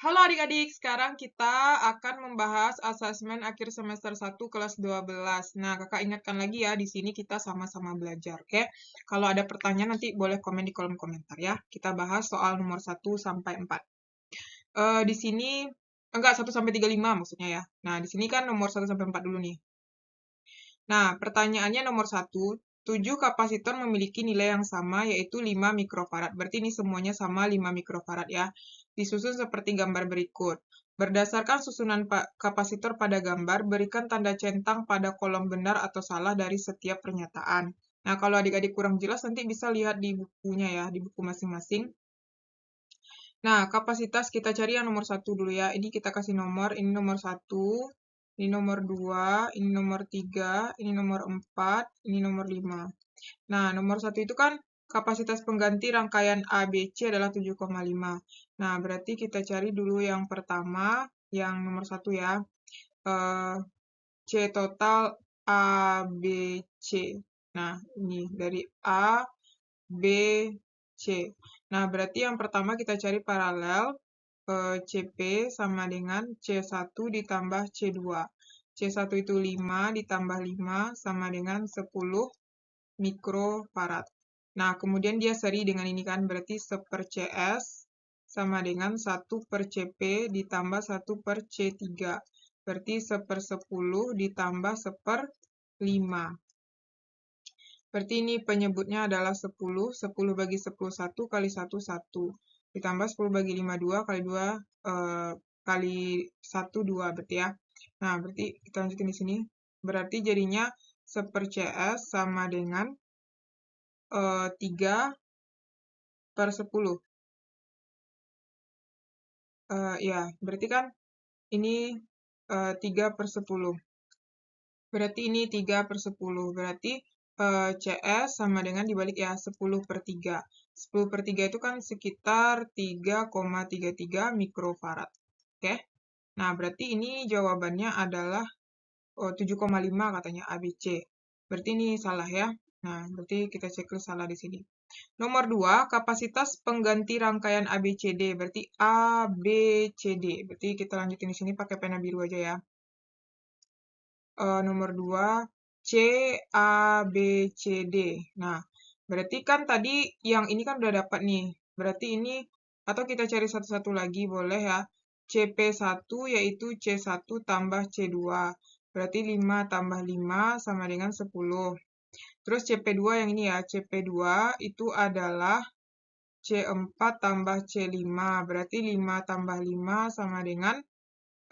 Halo adik-adik, sekarang kita akan membahas asesmen akhir semester 1 kelas 12. Nah, kakak ingatkan lagi ya, di sini kita sama-sama belajar, oke? Kalau ada pertanyaan nanti boleh komen di kolom komentar ya. Kita bahas soal nomor 1 sampai 4. Di sini, enggak, 1 sampai 35 maksudnya ya. Nah, di sini kan nomor 1 sampai 4 dulu nih. Nah, pertanyaannya nomor 1, 7 kapasitor memiliki nilai yang sama yaitu 5 mikrofarad. Berarti ini semuanya sama 5 mikrofarad ya. Disusun seperti gambar berikut. Berdasarkan susunan kapasitor pada gambar, berikan tanda centang pada kolom benar atau salah dari setiap pernyataan. Nah, kalau adik-adik kurang jelas nanti bisa lihat di bukunya ya, di buku masing-masing. Nah, kapasitas kita cari yang nomor 1 dulu ya. Ini kita kasih nomor, ini nomor 1, ini nomor 2, ini nomor 3, ini nomor 4, ini nomor 5. Nah, nomor 1 itu kan kapasitas pengganti rangkaian ABC adalah 7,5. Nah, berarti kita cari dulu yang pertama, yang nomor 1 ya. C total ABC. Nah, ini dari A, B, C. Nah, berarti yang pertama kita cari paralel. CP sama dengan C1 ditambah C2. C1 itu 5 ditambah 5 sama dengan 10 mikrofarad. Nah, kemudian dia seri dengan ini kan, berarti 1 per CS sama dengan 1 per CP ditambah 1 per C3. Berarti 1 per 10 ditambah 1 per 5. Berarti ini penyebutnya adalah 10. 10 bagi 10, 1 kali 1, 1. Ditambah 10 bagi 5, 2 kali 2, kali 1, 2 berarti ya. Nah, berarti kita lanjutin di sini. Berarti jadinya 1 per CS sama dengan 3 per 10. Ya, berarti kan ini 3 per 10. Berarti ini 3 per 10. Berarti CS sama dengan dibalik ya, 10 per 3. 10 per 3 itu kan sekitar 3,33 mikrofarad. Oke? Nah, berarti ini jawabannya adalah 7,5 katanya ABC. Berarti ini salah ya. Nah, berarti kita checklist salah di sini. Nomor 2, kapasitas pengganti rangkaian ABCD. Berarti ABCD. Berarti kita lanjutin di sini pakai pena biru aja ya. Nomor 2, CABCD. Nah, berarti kan tadi yang ini kan udah dapat nih. Berarti ini, atau kita cari satu-satu lagi boleh ya. CP1 yaitu C1 tambah C2. Berarti 5 tambah 5 sama dengan 10. Terus CP2 yang ini ya, CP2 itu adalah C4 tambah C5. Berarti 5 tambah 5 sama dengan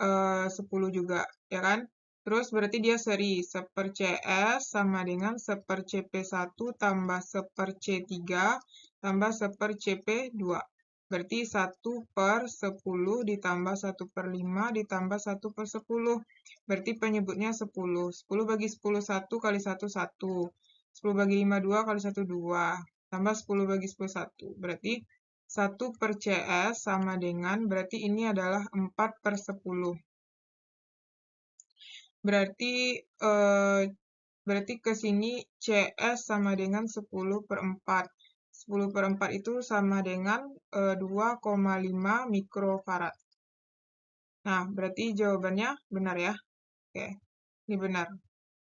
10 juga, ya kan? Terus berarti dia seri, 1 per CS sama dengan 1 per CP1 tambah 1 per C3 tambah 1 per CP2. Berarti 1 per 10 ditambah 1 per 5 ditambah 1 per 10. Berarti penyebutnya 10. 10 bagi 10, 1 kali 1, 1. 10 bagi 5, 2 kali 1, 2. Tambah 10 bagi 10, 1. Berarti 1 per CS sama dengan, berarti ini adalah 4 per 10. Berarti ke sini CS sama dengan 10 per 4. 10 per 4 itu sama dengan 2,5 mikrofarad. Nah, berarti jawabannya benar ya. Oke, ini benar.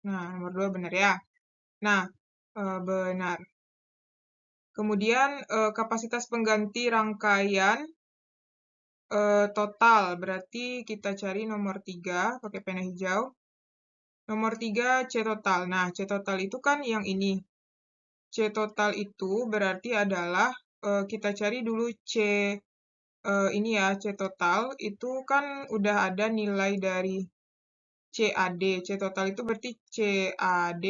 Nah, nomor 2 benar ya. Nah, benar. Kemudian kapasitas pengganti rangkaian total. Berarti kita cari nomor 3 pakai pena hijau. Nomor 3 C total. Nah, C total itu kan yang ini. C total itu berarti adalah kita cari dulu C ini ya, C total itu kan udah ada nilai dari CAD. C total itu berarti CAD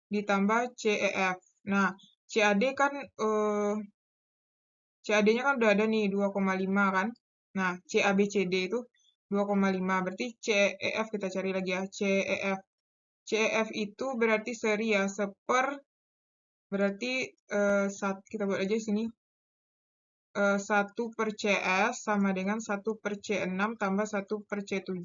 ditambah CEF. Nah, CAD kan CAD-nya kan udah ada nih 2,5 kan. Nah, CABCD itu 2,5. Berarti CEF kita cari lagi ya, CEF. CEF itu berarti seri ya, berarti kita buat aja sini. 1 per CS sama dengan 1 per C6 tambah 1 per C7.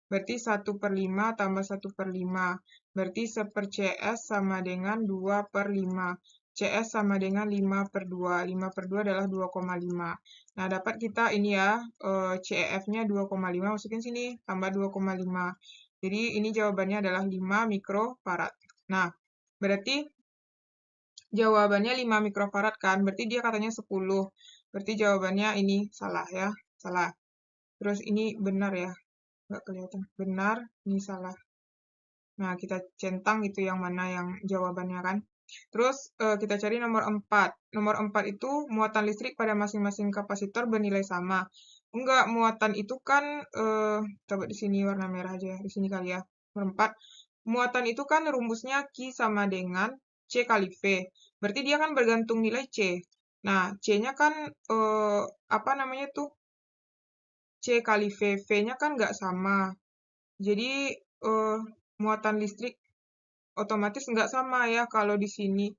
Berarti 1 per 5 tambah 1 per 5. Berarti 1 per CS sama dengan 2 per 5. CS sama dengan 5/2. 5/2 adalah 2,5. Nah, dapat kita ini ya, CEF-nya 2,5, masukin sini, tambah 2,5. Jadi ini jawabannya adalah 5 mikrofarad. Nah, berarti jawabannya 5 mikrofarad kan, berarti dia katanya 10. Berarti jawabannya ini salah ya, salah. Terus ini benar ya, nggak kelihatan. Benar, ini salah. Nah, kita centang itu yang mana yang jawabannya kan. Terus kita cari nomor 4. Nomor 4 itu muatan listrik pada masing-masing kapasitor bernilai sama. Enggak, muatan itu kan, coba di sini warna merah aja ya, di sini kali ya. Nomor 4. Muatan itu kan rumusnya Q sama dengan C kali V. Berarti dia kan bergantung nilai C. Nah, C-nya kan, apa namanya tuh? C kali V. V-nya kan nggak sama. Jadi, muatan listrik otomatis nggak sama ya. Kalau di sini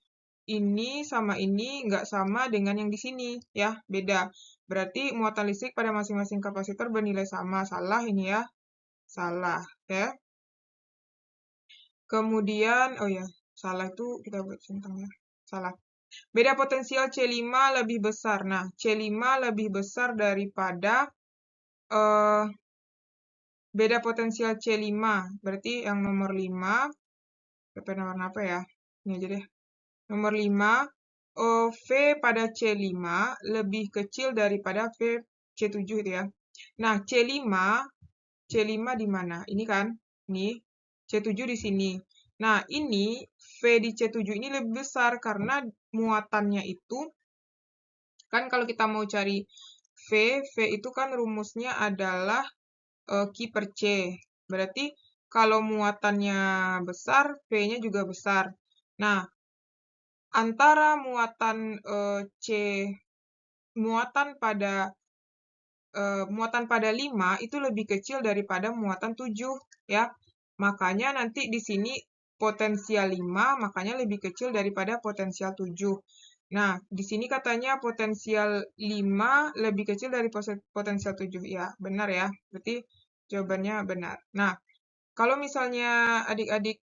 ini sama ini nggak sama dengan yang di sini ya, beda. Berarti muatan listrik pada masing-masing kapasitor bernilai sama. Salah ini ya, salah ya. Kemudian, oh ya, salah itu kita buat centang ya, salah. Beda potensial C5 lebih besar. Nah, C5 lebih besar daripada beda potensial C5. Berarti yang nomor 5, warna apa ya? Ini aja deh. Nomor 5, V pada C5 lebih kecil daripada V C7 itu ya. Nah, C5 di mana? Ini kan, ini C7 di sini. Nah, ini V di C7 ini lebih besar karena muatannya itu, kan kalau kita mau cari V itu kan rumusnya adalah Q per C. Berarti kalau muatannya besar, V-nya juga besar. Nah, antara muatan muatan pada 5 itu lebih kecil daripada muatan 7 ya. Makanya nanti di sini potensial 5 makanya lebih kecil daripada potensial 7. Nah, di sini katanya potensial 5 lebih kecil dari potensial 7. Ya, benar ya. Berarti jawabannya benar. Nah, kalau misalnya adik-adik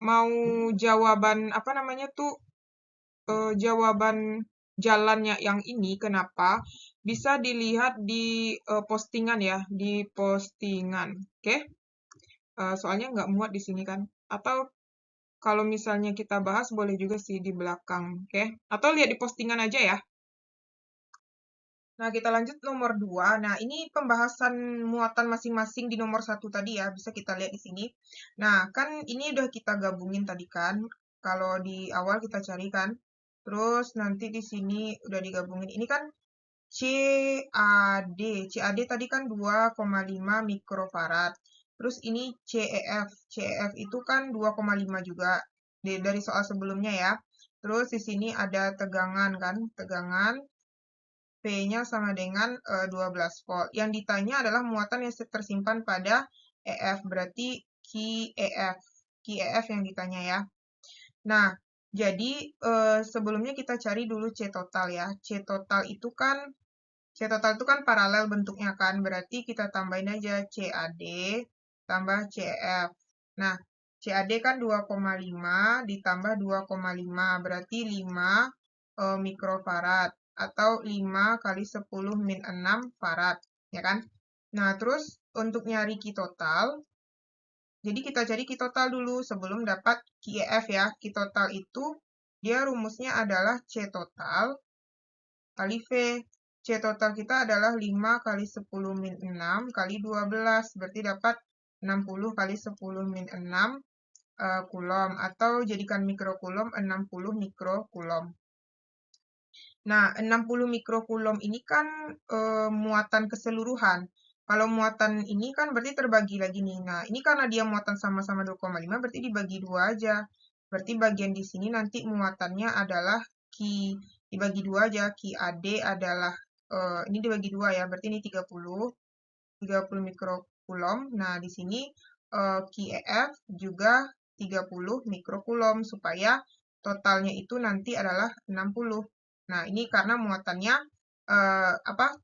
mau jawaban apa namanya tuh, jawaban jalannya yang ini kenapa bisa dilihat di postingan ya, di postingan, oke? Soalnya nggak muat di sini kan. Atau kalau misalnya kita bahas boleh juga sih di belakang, oke? Atau lihat di postingan aja ya. Nah, kita lanjut nomor 2. Nah, ini pembahasan muatan masing-masing di nomor 1 tadi ya, bisa kita lihat di sini. Nah, kan ini udah kita gabungin tadi kan, kalau di awal kita cari kan. Terus nanti di sini udah digabungin. Ini kan CAD. CAD tadi kan 2,5 mikrofarad. Terus ini CEF. CEF itu kan 2,5 juga dari soal sebelumnya ya. Terus di sini ada tegangan kan, tegangan V-nya sama dengan 12 volt. Yang ditanya adalah muatan yang tersimpan pada EF, berarti QEF. QEF yang ditanya ya. Nah, jadi sebelumnya kita cari dulu C total ya. C total itu kan paralel bentuknya kan, berarti kita tambahin aja CAD tambah CEF. Nah, CAD kan 2,5 ditambah 2,5, berarti 5 mikrofarad atau 5 kali 10 min 6 farad, ya kan? Nah, terus untuk nyari Q total, jadi kita cari Q total dulu sebelum dapat QEF ya. Q total itu dia rumusnya adalah C total kali V. C total kita adalah 5 kali 10 min 6 kali 12, berarti dapat 60 kali 10 min 6 kulom, atau jadikan mikrokulom 60 mikrokulom. Nah, 60 mikrokulom ini kan muatan keseluruhan. Kalau muatan ini kan berarti terbagi lagi nih. Nah, ini karena dia muatan sama-sama 2,5 berarti dibagi 2 aja. Berarti bagian di sini nanti muatannya adalah Q dibagi 2 aja. QAD adalah ini dibagi 2 ya. Berarti ini 30 mikrokulom. Nah, di sini QEF juga 30 mikrokulom supaya totalnya itu nanti adalah 60. Nah, ini karena muatannya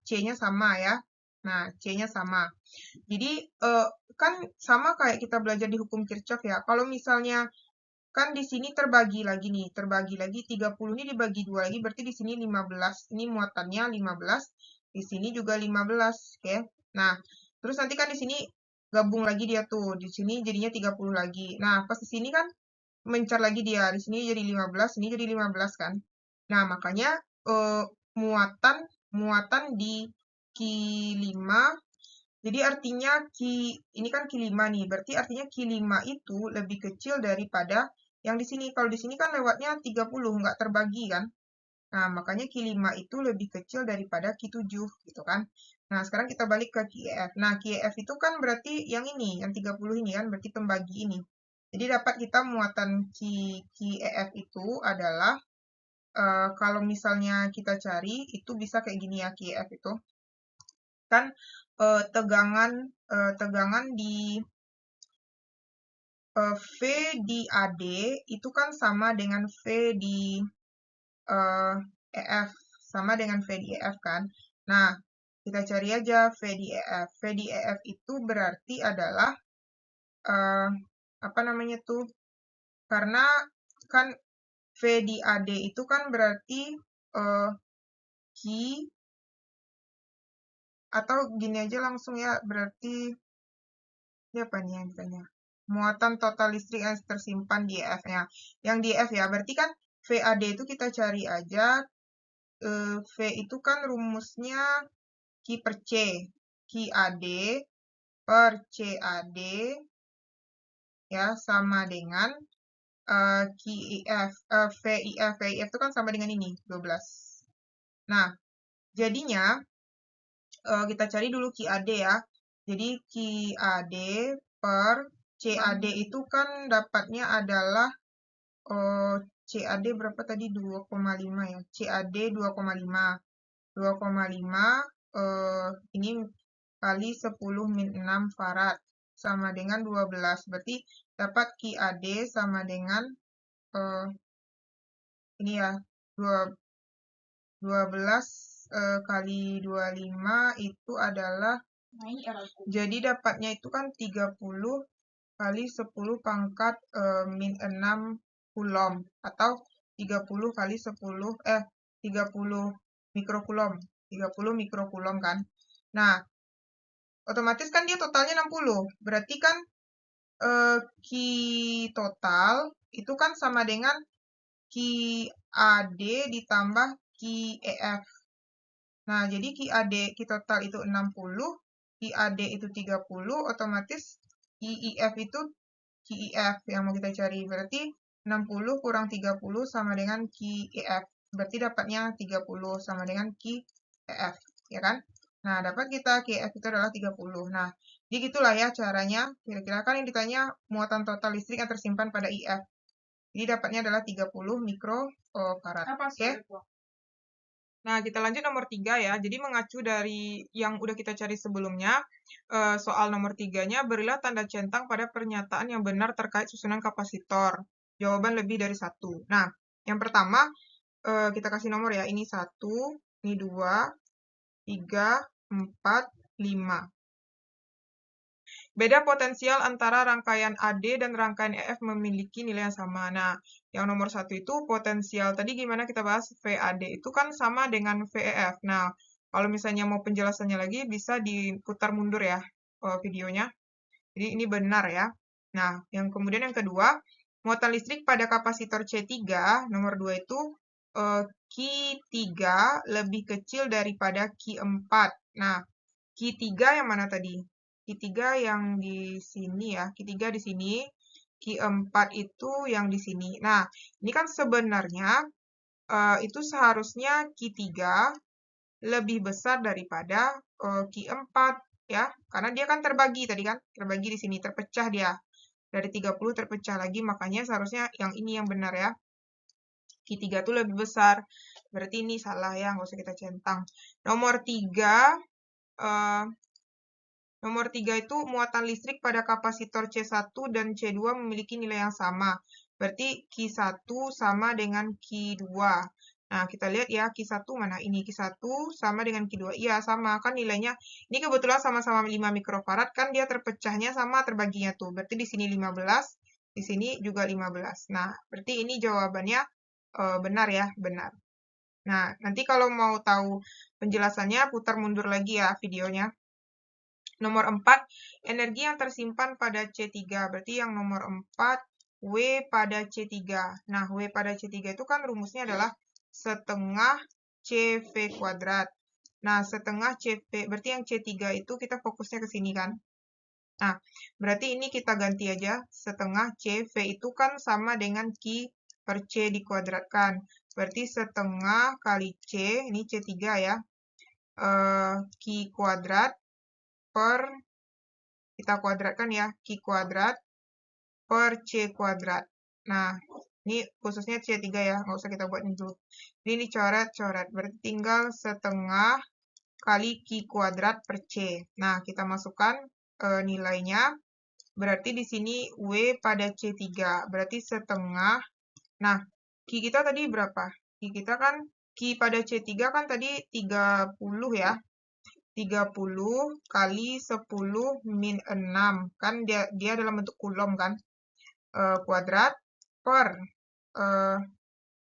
C-nya sama ya. Nah, C-nya sama. Jadi kan sama kayak kita belajar di hukum Kirchhoff ya. Kalau misalnya kan di sini terbagi lagi nih, terbagi lagi 30 ini dibagi 2 lagi, berarti di sini 15. Ini muatannya 15, di sini juga 15, oke. Nah, terus nanti kan di sini gabung lagi dia tuh, di sini jadinya 30 lagi. Nah, pas di sini kan mencar lagi dia, di sini jadi 15, ini jadi 15 kan. Nah, makanya muatan di Q5, jadi artinya ini kan Q5 nih, berarti artinya Q5 itu lebih kecil daripada yang di sini. Kalau di sini kan lewatnya 30, nggak terbagi kan. Nah, makanya Q5 itu lebih kecil daripada Q7, gitu kan. Nah, sekarang kita balik ke QEF. Nah, QEF itu kan berarti yang ini, yang 30 ini kan, berarti pembagi ini. Jadi dapat kita muatan QEF itu adalah, kalau misalnya kita cari, itu bisa kayak gini ya QEF itu. Kan tegangan di V di AD itu kan sama dengan V di EF, sama dengan V di EF kan. Nah, kita cari aja V di EF. V di EF itu berarti adalah, apa namanya tuh, karena kan V di AD itu kan berarti Q, atau gini aja langsung ya, berarti ini apa nih yang ditanya? Muatan total listrik yang tersimpan di EF-nya. Yang di EF ya, berarti kan VAD itu kita cari aja. V itu kan rumusnya Q per C. QAD per CAD ya sama dengan QIF, VIF. VIF itu kan sama dengan ini, 12. Nah, jadinya kita cari dulu QAD ya. Jadi QAD per CAD itu kan dapatnya adalah CAD berapa tadi? 2,5 ya. CAD 2,5. 2,5 ini kali 10 min 6 farad sama dengan 12. Berarti dapat QAD sama dengan ini ya, 12 kali 25 itu adalah, jadi dapatnya itu kan 30 kali 10 pangkat min 6 kulom, atau 30 kali 10, 30 mikrokulom. 30 mikrokulom kan. Nah, otomatis kan dia totalnya 60. Berarti kan Q total itu kan sama dengan QAD ditambah QEF. Nah, jadi QAD, Q total itu 60, QAD itu 30, otomatis QIF itu QIF yang mau kita cari. Berarti 60 kurang 30 sama dengan QEF. Berarti dapatnya 30 sama dengan QEF, ya kan? Nah, dapat kita QEF itu adalah 30. Nah, jadi gitulah ya caranya. Kira-kira kan yang ditanya muatan total listrik yang tersimpan pada IF. Jadi dapatnya adalah 30 mikrofarad. Oke? Nah, kita lanjut nomor 3 ya. Jadi mengacu dari yang udah kita cari sebelumnya, soal nomor 3-nya, berilah tanda centang pada pernyataan yang benar terkait susunan kapasitor. Jawaban lebih dari 1. Nah, yang pertama, kita kasih nomor ya. Ini 1, ini 2, 3, 4, 5. Beda potensial antara rangkaian AD dan rangkaian EF memiliki nilai yang sama. Nah, yang nomor 1 itu potensial. Tadi gimana kita bahas VAD itu kan sama dengan VEF. Nah, kalau misalnya mau penjelasannya lagi, bisa diputar mundur ya videonya. Jadi ini benar ya. Nah, yang kemudian yang kedua, muatan listrik pada kapasitor C3, nomor 2 itu Q3 lebih kecil daripada Q4. Nah, Q3 yang mana tadi? Q3 yang di sini ya, Q3 di sini, Q4 itu yang di sini. Nah, ini kan sebenarnya itu seharusnya Q3 lebih besar daripada Q4 ya, karena dia kan terbagi tadi kan, terbagi di sini, terpecah dia. Dari 30 terpecah lagi, makanya seharusnya yang ini yang benar ya. Q3 itu lebih besar. Berarti ini salah ya, nggak usah kita centang. Nomor 3, itu muatan listrik pada kapasitor C1 dan C2 memiliki nilai yang sama. Berarti Q1 sama dengan Q2. Nah, kita lihat ya, Q1 mana? Ini Q1 sama dengan Q2. Iya, sama. Kan nilainya, ini kebetulan sama-sama 5 mikrofarad, kan dia terpecahnya sama terbaginya tuh. Berarti di sini 15, Di sini juga 15. Nah, berarti ini jawabannya benar ya, benar. Nah, nanti kalau mau tahu penjelasannya, putar mundur lagi ya videonya. Nomor 4, energi yang tersimpan pada C3. Berarti yang nomor 4, W pada C3. Nah, W pada C3 itu kan rumusnya adalah setengah CV kuadrat. Nah, setengah CV, berarti yang C3 itu kita fokusnya ke sini kan. Nah, berarti ini kita ganti aja. Setengah CV itu kan sama dengan Q per C dikuadratkan. Berarti setengah kali C, ini C3 ya, Q kuadrat per, kita kuadratkan ya, Q kuadrat per C kuadrat. Nah, ini khususnya C3 ya, nggak usah kita buat ini dulu. Ini coret-coret, berarti tinggal setengah kali Q kuadrat per C. Nah, kita masukkan nilainya. Berarti di sini W pada C3, berarti setengah. Nah, Q kita tadi berapa? Q kita kan, Q pada C3 kan tadi 30 ya. 30 kali 10 min 6. Kan dia dalam bentuk kulom kan. Kuadrat per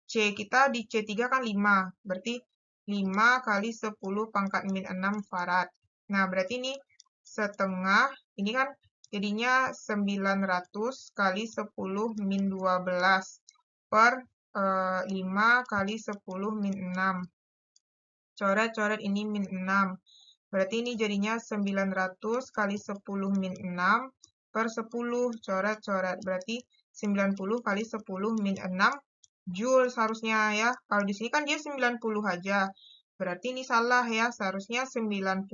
C kita di C3 kan 5. Berarti 5 kali 10 pangkat min 6 farad. Nah, berarti ini setengah, ini kan jadinya 900 kali 10 min 12 per 5 kali 10 min 6. Coret-coret ini min 6. Berarti ini jadinya 900 kali 10 min 6 per 10. Coret-coret. Berarti 90 kali 10 min 6 Joule seharusnya ya. Kalau di sini kan dia 90 aja. Berarti ini salah ya. Seharusnya 90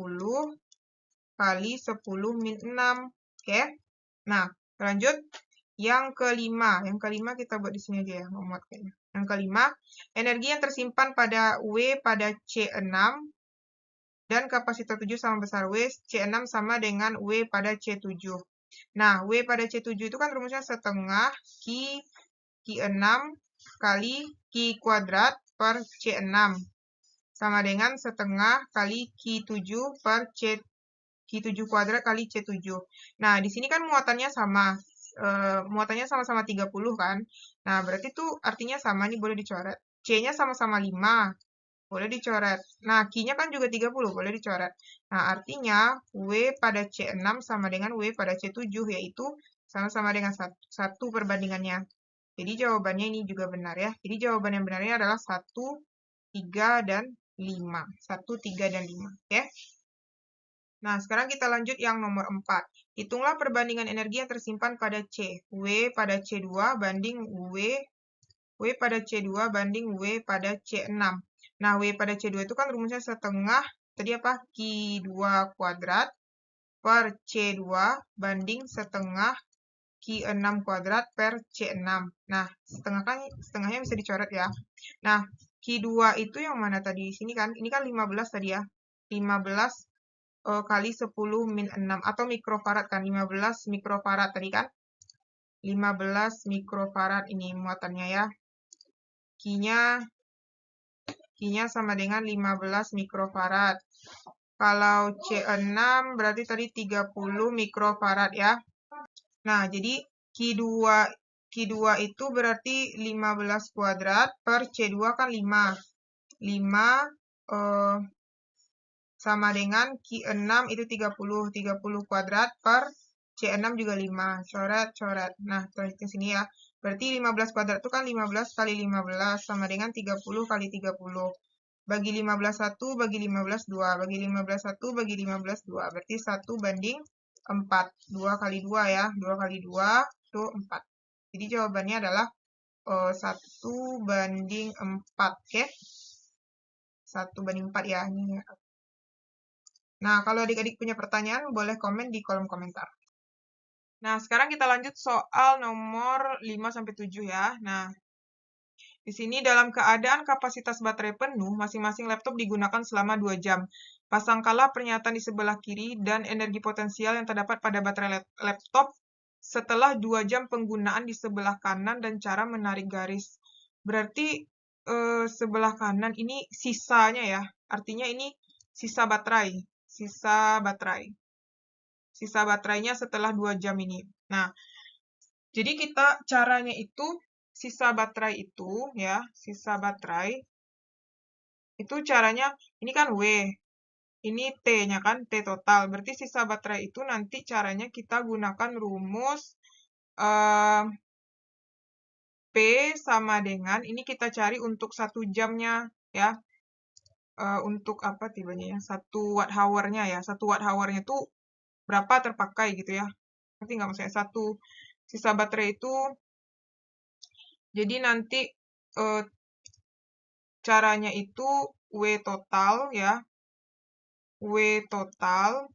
kali 10 min 6. Oke. Nah, lanjut. Yang kelima. Yang kelima kita buat di sini aja ya. Memuat kayaknya. Yang kelima, energi yang tersimpan pada W pada C6 dan kapasitor 7 sama besar W, C6 sama dengan W pada C7. Nah, W pada C7 itu kan rumusnya setengah Q6 kali Q kuadrat per C6. Sama dengan setengah kali Q7 per Q7 kuadrat kali C7. Nah, di sini kan muatannya sama. Muatannya sama-sama 30 kan. Nah, berarti itu artinya sama, nih boleh dicoret. C-nya sama-sama 5. Boleh dicoret. Nah, Q-nya kan juga 30, boleh dicoret. Nah, artinya W pada C6 sama dengan W pada C7, yaitu sama-sama dengan 1 perbandingannya. Jadi jawabannya ini juga benar ya. Jadi jawaban yang benarnya adalah 1, 3, dan 5. 1, 3, dan 5. Oke? Nah, sekarang kita lanjut yang nomor 4. Hitunglah perbandingan energi yang tersimpan pada C. W pada C2 banding W pada C2 banding W pada C6. Nah, W pada C2 itu kan rumusnya setengah, tadi apa? Q2 kuadrat per C2 banding setengah Q6 kuadrat per C6. Nah, setengahnya bisa dicoret ya. Nah, Q2 itu yang mana tadi? Sini kan, ini kan 15 tadi ya. 15 kali 10 min 6. Atau mikrofarad kan, 15 mikrofarad tadi kan. 15 mikrofarad ini muatannya ya. Q-nya sama dengan 15 mikrofarad. Kalau C6 berarti tadi 30 mikrofarad ya. Nah, jadi Q2 itu berarti 15 kuadrat per C2 kan 5. 5 sama dengan Q6 itu 30. 30 kuadrat per C6 juga 5. Coret-coret. Nah, ke sini ya. Berarti 15 kuadrat itu kan 15 kali 15 sama dengan 30 kali 30. Bagi 15 1, bagi 15 2. Bagi 15 1, bagi 15 2. Berarti 1 banding 4. 2 kali 2 ya. 2 kali 2 itu 4. Jadi jawabannya adalah 1 banding 4. Oke? 1 banding 4 ya. Nah, kalau adik-adik punya pertanyaan, boleh komen di kolom komentar. Nah, sekarang kita lanjut soal nomor 5-7 ya. Nah, di sini dalam keadaan kapasitas baterai penuh, masing-masing laptop digunakan selama 2 jam. Pasangkanlah pernyataan di sebelah kiri dan energi potensial yang terdapat pada baterai laptop setelah 2 jam penggunaan di sebelah kanan dan cara menarik garis. Berarti sebelah kanan ini sisanya ya. Artinya ini sisa baterai. Sisa baterainya setelah 2 jam ini. Nah, Jadi kita caranya itu, sisa baterai itu ya, sisa baterai itu caranya, ini kan W, ini T-nya kan, T total. Berarti sisa baterai itu nanti caranya kita gunakan rumus P sama dengan, ini kita cari untuk 1 jamnya ya. Untuk apa tibanya ya, 1 watt hour-nya ya. 1 watt hour-nya itu berapa terpakai gitu ya. Nanti nggak maksudnya 1 sisa baterai itu. Jadi nanti caranya itu W total ya. W total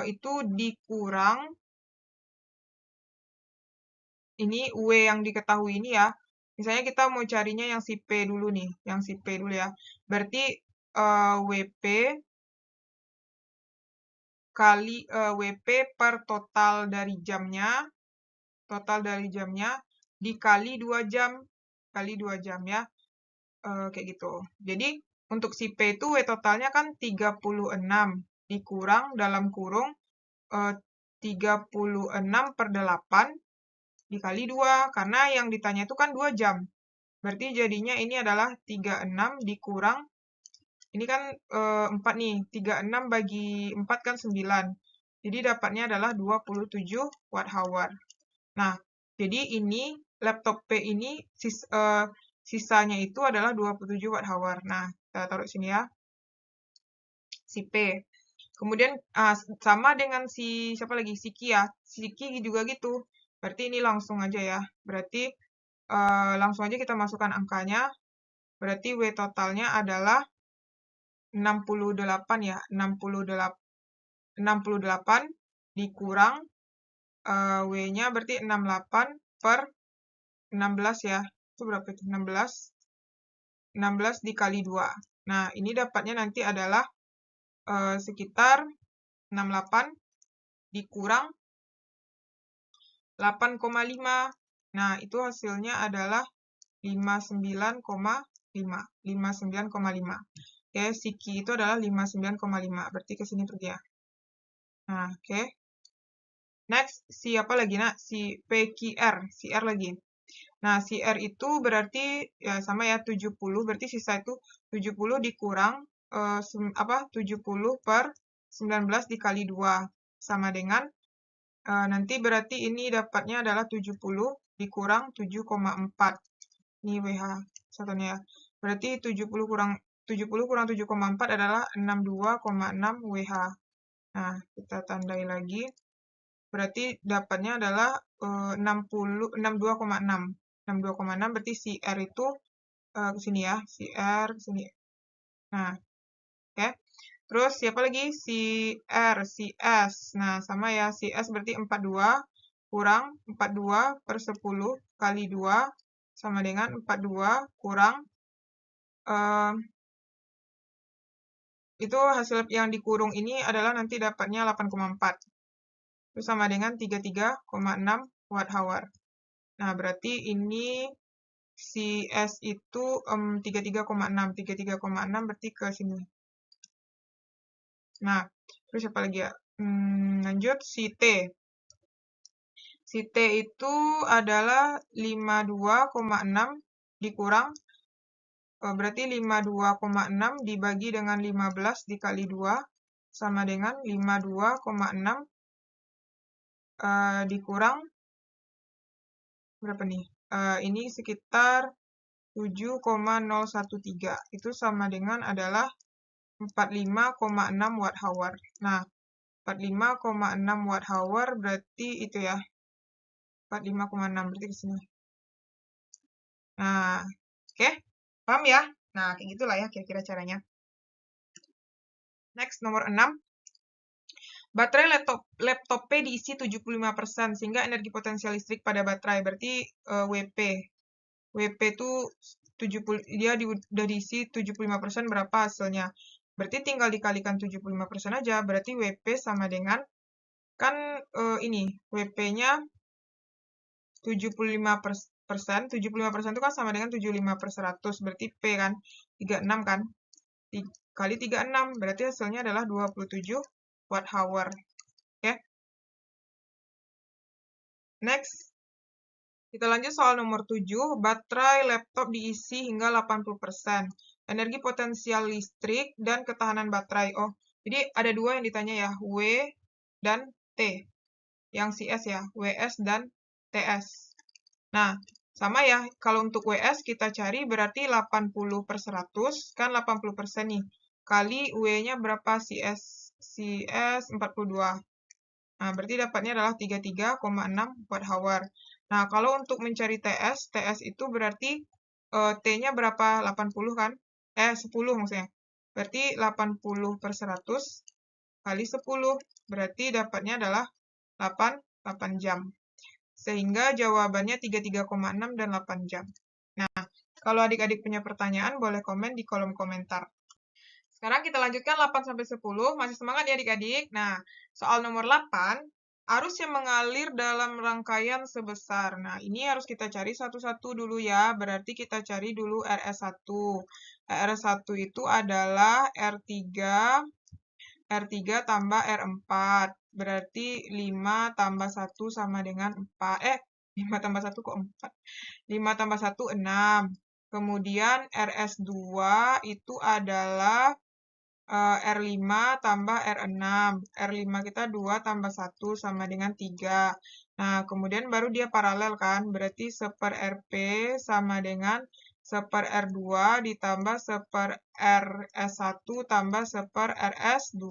itu dikurang ini W yang diketahui ini ya. Misalnya kita mau carinya yang si P dulu nih, yang si P dulu ya. Berarti WP kali WP per total dari jamnya dikali 2 jam, kali 2 jam ya. Kayak gitu. Jadi untuk si P itu W totalnya kan 36 dikurang dalam kurung 36 per 8 dikali 2, karena yang ditanya itu kan 2 jam. Berarti jadinya ini adalah 36 dikurang, ini kan 4 nih, 36 bagi 4 kan 9. Jadi dapatnya adalah 27 watt hour. Nah, jadi ini laptop P ini sisanya itu adalah 27 watt hour. Nah, kita taruh sini ya, si P. Kemudian sama dengan si siapa lagi? Si Ki ya. Si Ki juga gitu. Berarti ini langsung aja ya. Berarti langsung aja kita masukkan angkanya. Berarti W totalnya adalah 68 ya. 68 dikurang W-nya berarti 68 per 16 ya. Itu berapa itu? 16 dikali 2. Nah, ini dapatnya nanti adalah sekitar 68 dikurang 8,5. Nah, itu hasilnya adalah 59,5. 59,5. Oke, si Ki itu adalah 59,5. Berarti ke sini pergi ya. Nah, oke. Next, si apa lagi, nak? Si PQR. Si R lagi. Nah, si R itu berarti ya sama ya 70, berarti sisa itu 70 dikurang 70 per 19 dikali 2 sama dengan nanti berarti ini dapatnya adalah 70 dikurang 7,4. Ini WH satunya ya. Berarti 70 kurang 7,4 adalah 62,6 WH. Nah, kita tandai lagi. Berarti dapatnya adalah 62,6. 62,6 berarti si R itu ke sini ya, si R ke sini. Nah, oke. Terus siapa lagi? Si R, si S. Nah, sama ya, si S berarti 42 kurang 42 per 10 kali 2 sama dengan 42 kurang itu hasil yang dikurung ini adalah nanti dapatnya 8,4. Itu sama dengan 33,6 watt hour. Nah, berarti ini si S itu 33,6. 33,6 berarti ke sini. Nah, terus apa lagi ya? Lanjut, si T. Si T itu adalah 52,6 dikurang, berarti 52,6 dibagi dengan 15 dikali 2, sama dengan 52,6 dikurang, berapa nih? Ini sekitar 7,013. Itu sama dengan adalah 45,6 watt hour. Nah, 45,6 watt hour berarti itu ya. 45,6 berarti ke sini. Nah, oke. Paham ya? Nah, kayak gitulah ya kira-kira caranya. Next, nomor 6. Baterai laptop P diisi 75% sehingga energi potensial listrik pada baterai berarti WP. WP itu 70, dia udah diisi 75% berapa hasilnya? Berarti tinggal dikalikan 75% aja, berarti WP sama dengan kan ini WP-nya 75%, 75% itu kan sama dengan 75/100, berarti P kan 36 kan? Kali 36, berarti hasilnya adalah 27 watt hour. Oke. Next. Kita lanjut soal nomor 7. Baterai laptop diisi hingga 80%. Energi potensial listrik dan ketahanan baterai. Oh, jadi ada dua yang ditanya ya, W dan T. Yang CS ya, WS dan TS. Nah, sama ya, kalau untuk WS kita cari berarti 80/100, kan 80% nih. Kali W-nya berapa? CS 42. Nah, berarti dapatnya adalah 33,6 Wh. Nah, kalau untuk mencari TS itu berarti T-nya berapa? 80 kan? 10 maksudnya. Berarti 80/100 kali 10. Berarti dapatnya adalah 8 jam. Sehingga jawabannya 33,6 dan 8 jam. Nah, kalau adik-adik punya pertanyaan, boleh komen di kolom komentar. Sekarang kita lanjutkan 8-10. Masih semangat ya adik-adik? Nah, soal nomor 8. Arus yang mengalir dalam rangkaian sebesar. Nah, ini harus kita cari satu-satu dulu ya. Berarti kita cari dulu RS1. RS1 itu adalah R3 tambah R4. Berarti 5 tambah 1 sama dengan 4. 5 tambah 1 kok 4? 5 tambah 1, 6. Kemudian RS2 itu adalah R5 tambah R6. R5 kita 2 tambah 1 sama dengan 3. Nah, kemudian baru dia paralel kan. Berarti 1/RP sama dengan 1/R2 ditambah 1/RS1 tambah 1/RS2.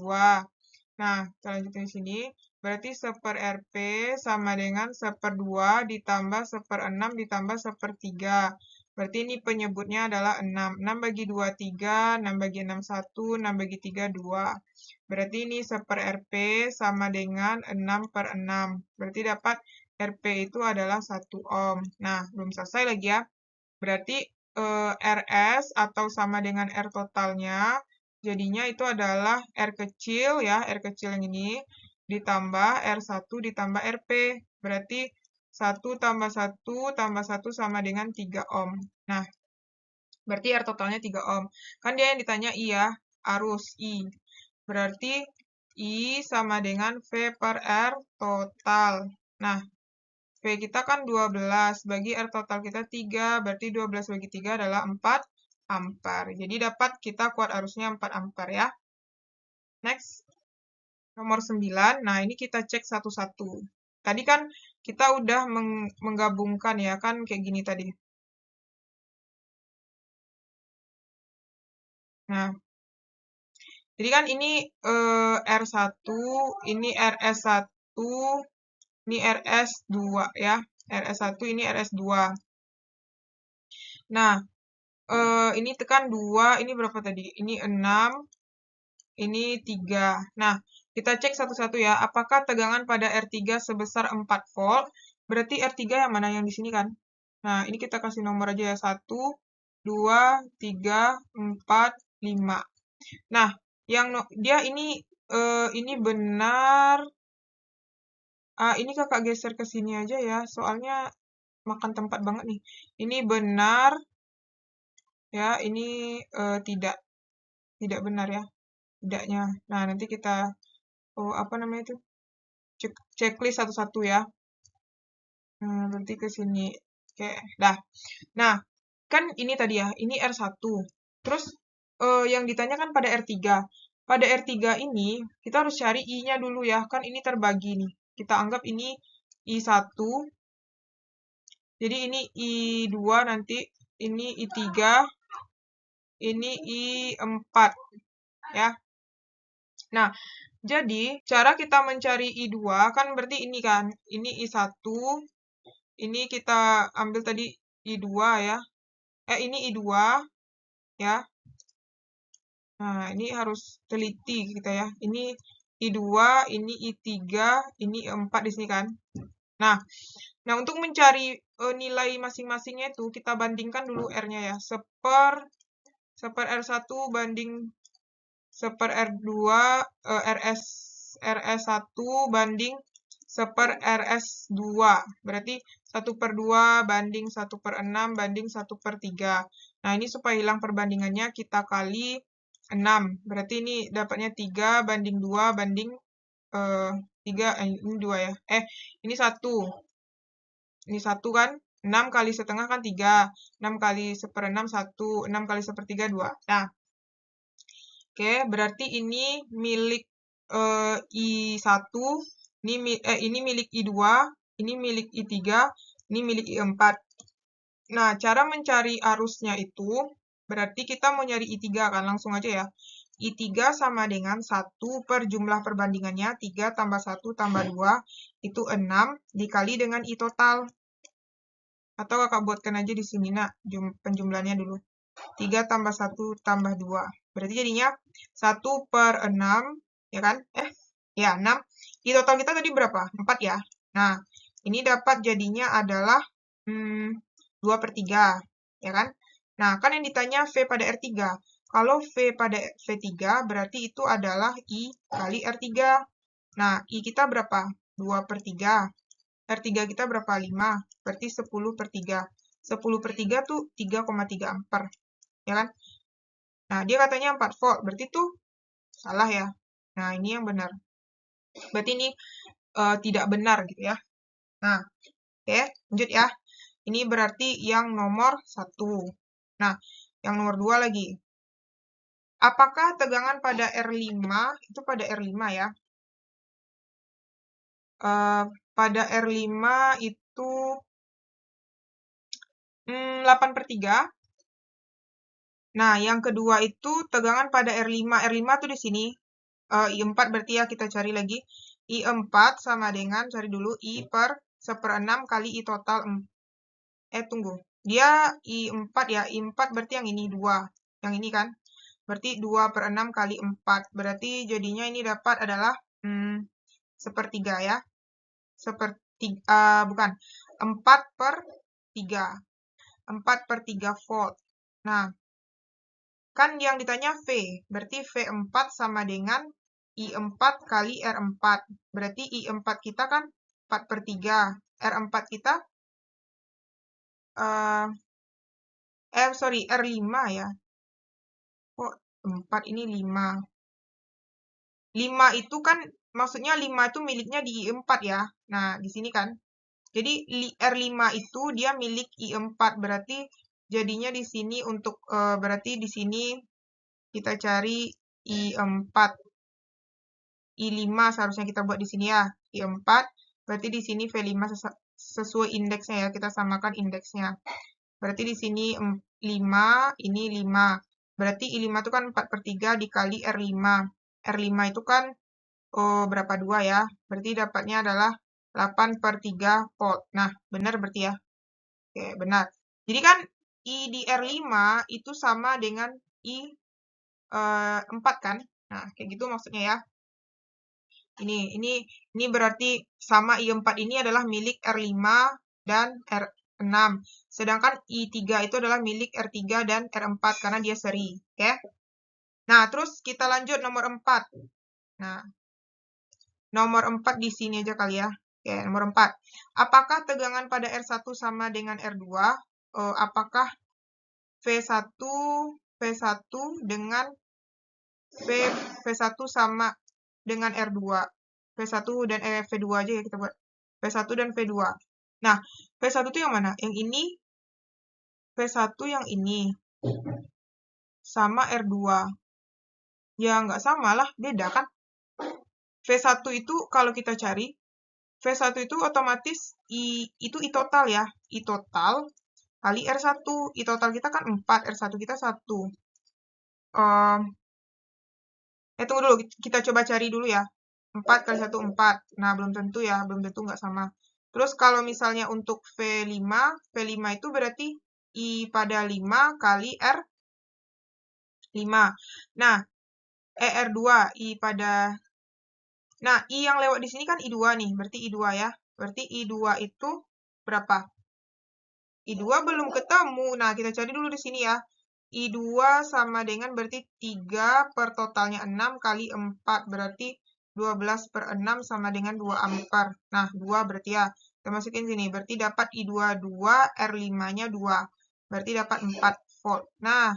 Nah, kita lanjutin di sini. Berarti 1/RP sama dengan 1/2 ditambah 1/6 ditambah 1/3. Berarti ini penyebutnya adalah 6. 6 bagi 2, 3. 6 bagi 6, 1. 6 bagi 3, 2. Berarti ini 1/RP sama dengan 6/6. Berarti dapat RP itu adalah 1 ohm. Nah, belum selesai lagi ya. Berarti RS atau sama dengan R totalnya, jadinya itu adalah R kecil ya, R kecil yang ini, ditambah R1 ditambah RP. Berarti 1 tambah 1 tambah 1 sama dengan 3 ohm. Nah, berarti R totalnya 3 ohm. Kan dia yang ditanya I ya, arus I. Berarti I sama dengan V/R total. Nah, V kita kan 12, bagi R total kita 3, berarti 12 bagi 3 adalah 4 ampere. Jadi dapat kita kuat arusnya 4 ampere ya. Next. Nomor 9, nah ini kita cek satu-satu. Tadi kan kita udah menggabungkan ya, kan kayak gini tadi. Nah, jadi kan ini R1, ini RS1, ini RS2 ya. RS1, ini RS2. Nah, ini tekan 2, ini berapa tadi? Ini 6, ini 3. Nah, kita cek satu-satu ya. Apakah tegangan pada R3 sebesar 4 volt? Berarti R3 yang mana? Yang di sini kan? Nah, ini kita kasih nomor aja ya. 1, 2, 3, 4, 5. Nah, dia ini benar. Ini kakak geser ke sini aja ya. Soalnya makan tempat banget nih. Ini benar. Ya, ini tidak benar ya. Tidaknya. Nah, nanti kita apa namanya itu? Checklist satu-satu ya. Berarti ke sini. Oke, dah. Nah, kan ini tadi ya, ini R1. Terus yang ditanyakan pada R3. Pada R3 ini kita harus cari I-nya dulu ya. Kan ini terbagi nih. Kita anggap ini I1. Jadi ini I2 nanti, ini I3, ini I4 ya. Nah, jadi cara kita mencari I2 kan berarti ini kan. Ini I1, ini kita ambil tadi I2 ya. Ini I2 ya. Nah, ini harus teliti kita ya. Ini I2, ini I3, ini I4 di sini kan. Nah, untuk mencari nilai masing-masingnya itu kita bandingkan dulu R-nya ya. 1/R1 banding 1/R2, RS1 banding 1/RS2. Berarti 1/2 banding 1/6 banding 1/3. Nah, ini supaya hilang perbandingannya kita kali 6. Berarti ini dapatnya 3 banding 2 banding 3, ini 2 ya. Ini 1. Ini 1 kan, 6 kali setengah kan 3, 6 kali 1/6 1, 6 kali 1/3 2. Nah, oke, berarti ini milik I1, ini milik I2, ini milik I3, ini milik I4. Nah, cara mencari arusnya itu, berarti kita mau nyari I3 kan, langsung aja ya. I3 sama dengan 1 per jumlah perbandingannya, 3 tambah 1 tambah 2, itu 6, dikali dengan I total. Atau kakak buatkan aja di sini, nak, penjumlahannya dulu. 3 tambah 1 tambah 2. Berarti jadinya 1 per 6, ya kan? Ya, 6. I total kita tadi berapa? 4 ya. Nah, ini dapat jadinya adalah 2 per 3, ya kan? Nah, kan yang ditanya V pada R3. Kalau V pada V3 berarti itu adalah I kali R3. Nah, I kita berapa? 2 per 3. R3 kita berapa? 5. Berarti 10 per 3. 10 per 3 tuh 3,3 ampere. Ya kan? Nah, dia katanya 4 volt. Berarti tuh salah ya. Nah, ini yang benar. Berarti ini tidak benar gitu ya. Nah, oke, lanjut ya. Ini berarti yang nomor 1. Nah, yang nomor 2 lagi. Apakah tegangan pada R5, itu pada R5 ya. Pada R5 itu 8/3. Nah, yang kedua itu tegangan pada R5. R5 tuh di sini. I4 berarti ya, kita cari lagi. I4 sama dengan, cari dulu, I per 1/6 kali I total. Tunggu. Dia I4 ya. I4 berarti yang ini, 2. Yang ini kan. Berarti 2 per 6 kali 4. Berarti jadinya ini dapat adalah 1/3 ya. Bukan. 4 per 3. 4 per 3 volt. Nah, kan yang ditanya V. Berarti V4 sama dengan I4 kali R4. Berarti I4 kita kan 4 per 3. R4 kita, R5 ya. Kok 4 ini 5. 5 itu kan, maksudnya 5 itu miliknya di I4 ya. Nah, di sini kan. Jadi R5 itu dia milik I4. Berarti jadinya di sini untuk, berarti di sini kita cari I4. I5 seharusnya kita buat di sini ya. I4, berarti di sini V5 sesuai indeksnya ya. Kita samakan indeksnya. Berarti di sini 5, ini 5. Berarti I5 itu kan 4 per 3 dikali R5. R5 itu kan berapa? 2 ya. Berarti dapatnya adalah 8 per 3 volt. Nah, benar berarti ya. Oke, benar. Jadi kan I di R5 itu sama dengan I4 kan. Nah, kayak gitu maksudnya ya. Ini berarti sama I4 ini adalah milik R5 dan R6. Sedangkan I3 itu adalah milik R3 dan R4 karena dia seri. Oke? Nah, terus kita lanjut nomor 4. Nah, nomor 4 di sini aja kali ya. Oke, nomor 4. Apakah tegangan pada R1 sama dengan R2? Apakah V1 dengan V1 sama dengan R2? V1 dan V2 aja ya kita buat. V1 dan V2. Nah, V1 itu yang mana? Yang ini. V1 yang ini. Sama R2. Ya, nggak sama lah. Beda kan? V1 itu kalau kita cari, V1 itu otomatis itu I total ya. I total kali R1. I total kita kan 4, R1 kita 1. Tunggu dulu, kita coba cari dulu ya. 4 kali 1, 4. Nah, belum tentu ya, belum tentu nggak sama. Terus kalau misalnya untuk V5 itu berarti I pada 5 kali R5. Nah, R2, I pada... Nah, I yang lewat di sini kan I2 nih, berarti I2 ya. Berarti I2 itu berapa? I2 belum ketemu. Nah, kita cari dulu di sini ya. I2 sama dengan berarti 3 per totalnya 6 kali 4. Berarti 12 per 6 sama dengan 2 ampere. Nah, 2 berarti ya. Kita masukin sini. Berarti dapat I2 2, R5-nya 2. Berarti dapat 4 volt. Nah,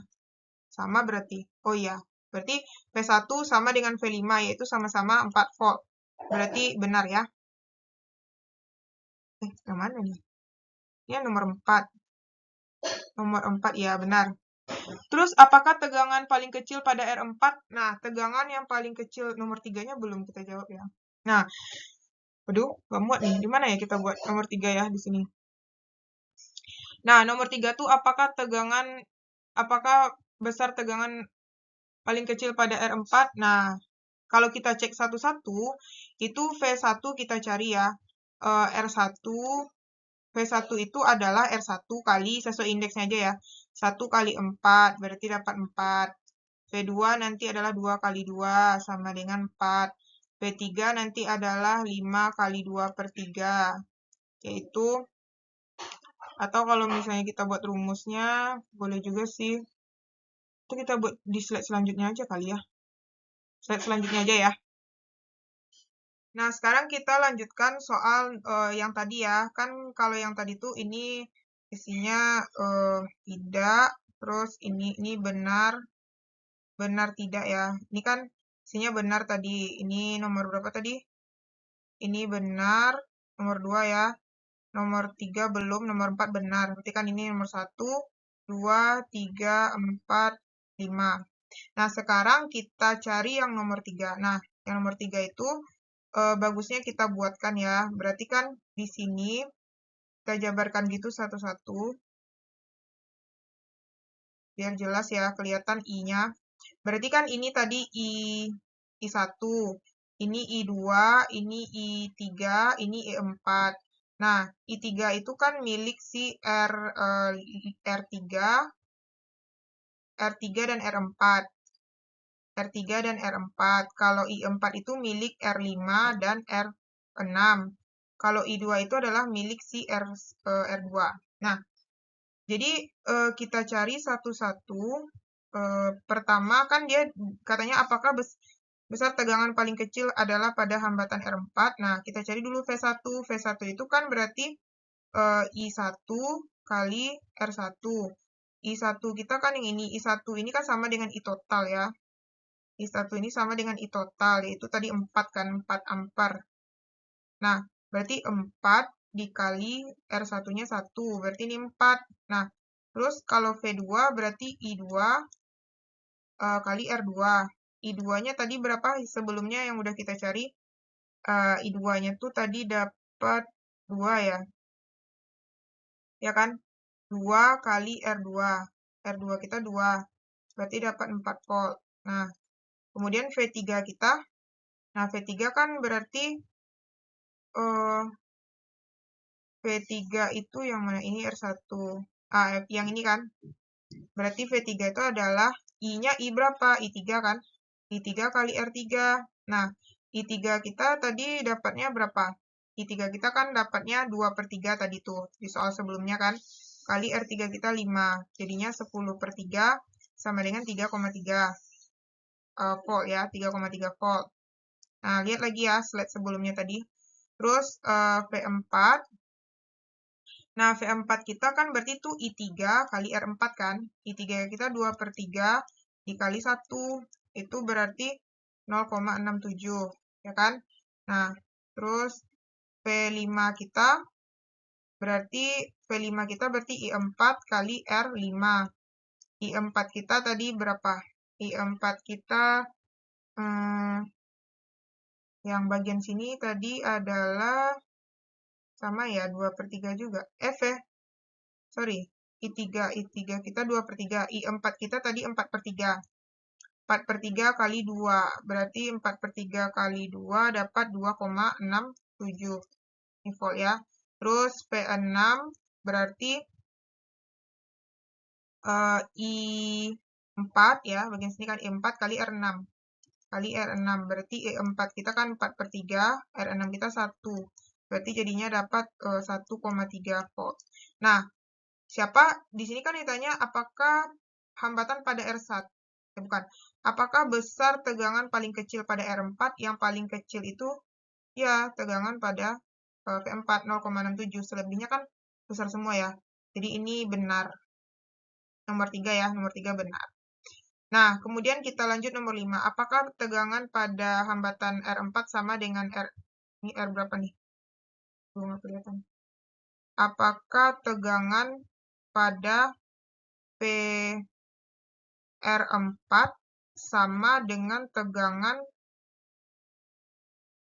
sama berarti. Oh iya. Berarti V1 sama dengan V5, yaitu sama-sama 4 volt. Berarti benar ya. Yang mana nih? Ini nomor 4. Nomor 4, ya benar. Terus, apakah tegangan paling kecil pada R4? Nah, tegangan yang paling kecil nomor 3-nya belum kita jawab ya. Nah, aduh, nggak muat nih. Di mana ya kita buat nomor 3 ya di sini. Nah, nomor 3 tuh apakah besar tegangan paling kecil pada R4? Nah, kalau kita cek satu-satu, itu V1 kita cari ya. R1, V1 itu adalah R1 kali, sesuai indeksnya aja ya. 1 kali 4, berarti dapat 4. V2 nanti adalah 2 kali 2, sama dengan 4. V3 nanti adalah 5 kali 2 per 3, yaitu, atau kalau misalnya kita buat rumusnya, boleh juga sih. Itu kita buat di slide selanjutnya aja kali ya. Slide selanjutnya aja ya. Nah, sekarang kita lanjutkan soal yang tadi ya. Kan kalau yang tadi tuh ini isinya tidak, terus ini benar, benar tidak ya. Ini kan isinya benar tadi. Ini nomor berapa tadi? Ini benar, nomor 2 ya. Nomor 3 belum, nomor 4 benar. Berarti kan ini nomor 1, 2, 3, 4, 5. Nah, sekarang kita cari yang nomor 3. Nah, yang nomor 3 itu bagusnya kita buatkan ya. Berarti kan di sini kita jabarkan gitu satu-satu. Biar jelas ya, kelihatan I-nya. Berarti kan ini tadi I1, ini I2, ini I3, ini I4. Nah, I3 itu kan milik si R3 dan R4. R3 dan R4. Kalau I4 itu milik R5 dan R6. Kalau I2 itu adalah milik si R2. Nah, jadi kita cari satu-satu. Pertama kan dia katanya apakah besar tegangan paling kecil adalah pada hambatan R4. Nah, kita cari dulu V1. V1 itu kan berarti I1 kali R1. I1 kita kan yang ini. I1 ini kan sama dengan I total ya. I1 ini sama dengan I total, yaitu tadi 4 kan, 4 ampere. Nah, berarti 4 dikali R1-nya 1, berarti ini 4. Nah, terus kalau V2 berarti I2 kali R2. I2-nya tadi berapa sebelumnya yang udah kita cari? I2-nya tuh tadi dapat 2 ya. Ya kan? 2 kali R2. R2 kita 2. Berarti dapat 4 volt. Nah, kemudian V3 kita. Nah, V3 kan berarti V3 itu yang mana? Ini R1. Yang ini kan. Berarti V3 itu adalah I-nya I berapa? I3 kan? I3 kali R3. Nah, I3 kita tadi dapatnya berapa? I3 kita kan dapatnya 2/3 tadi tuh. Di soal sebelumnya kan. Kali R3 kita 5. Jadinya 10/3 sama dengan 3,3 volt ya. 3,3 volt. Nah, lihat lagi ya slide sebelumnya tadi. Terus V4. Nah, V4 kita kan berarti itu I3 kali R4 kan. I3 kita 2/3 dikali 1. Itu berarti 0,67. Ya kan? Nah, terus V5 kita berarti I4 kali R5. I4 kita tadi berapa? I4 kita yang bagian sini tadi adalah sama ya, 2/3 juga. Sorry. I3 kita 2/3. I4 kita tadi 4/3. 4/3 kali 2. Berarti 4/3 kali 2 dapat 2,67. Ini volt ya. Terus P6 berarti I4 ya. Bagian sini kan I4 kali R6. Kali R6. Berarti I4 kita kan 4/3. R6 kita 1. Berarti jadinya dapat 1,3 volt. Nah, di sini kan ditanya apakah hambatan pada R1, bukan, apakah besar tegangan paling kecil pada R4? Yang paling kecil itu ya tegangan pada V4 0,67, selebihnya kan besar semua ya. Jadi ini benar. Nomor 3 ya, nomor 3 benar. Nah, kemudian kita lanjut nomor 5. Apakah tegangan pada hambatan R4 sama dengan ini R berapa nih? Belum kelihatan. apakah tegangan pada PR4 sama dengan tegangan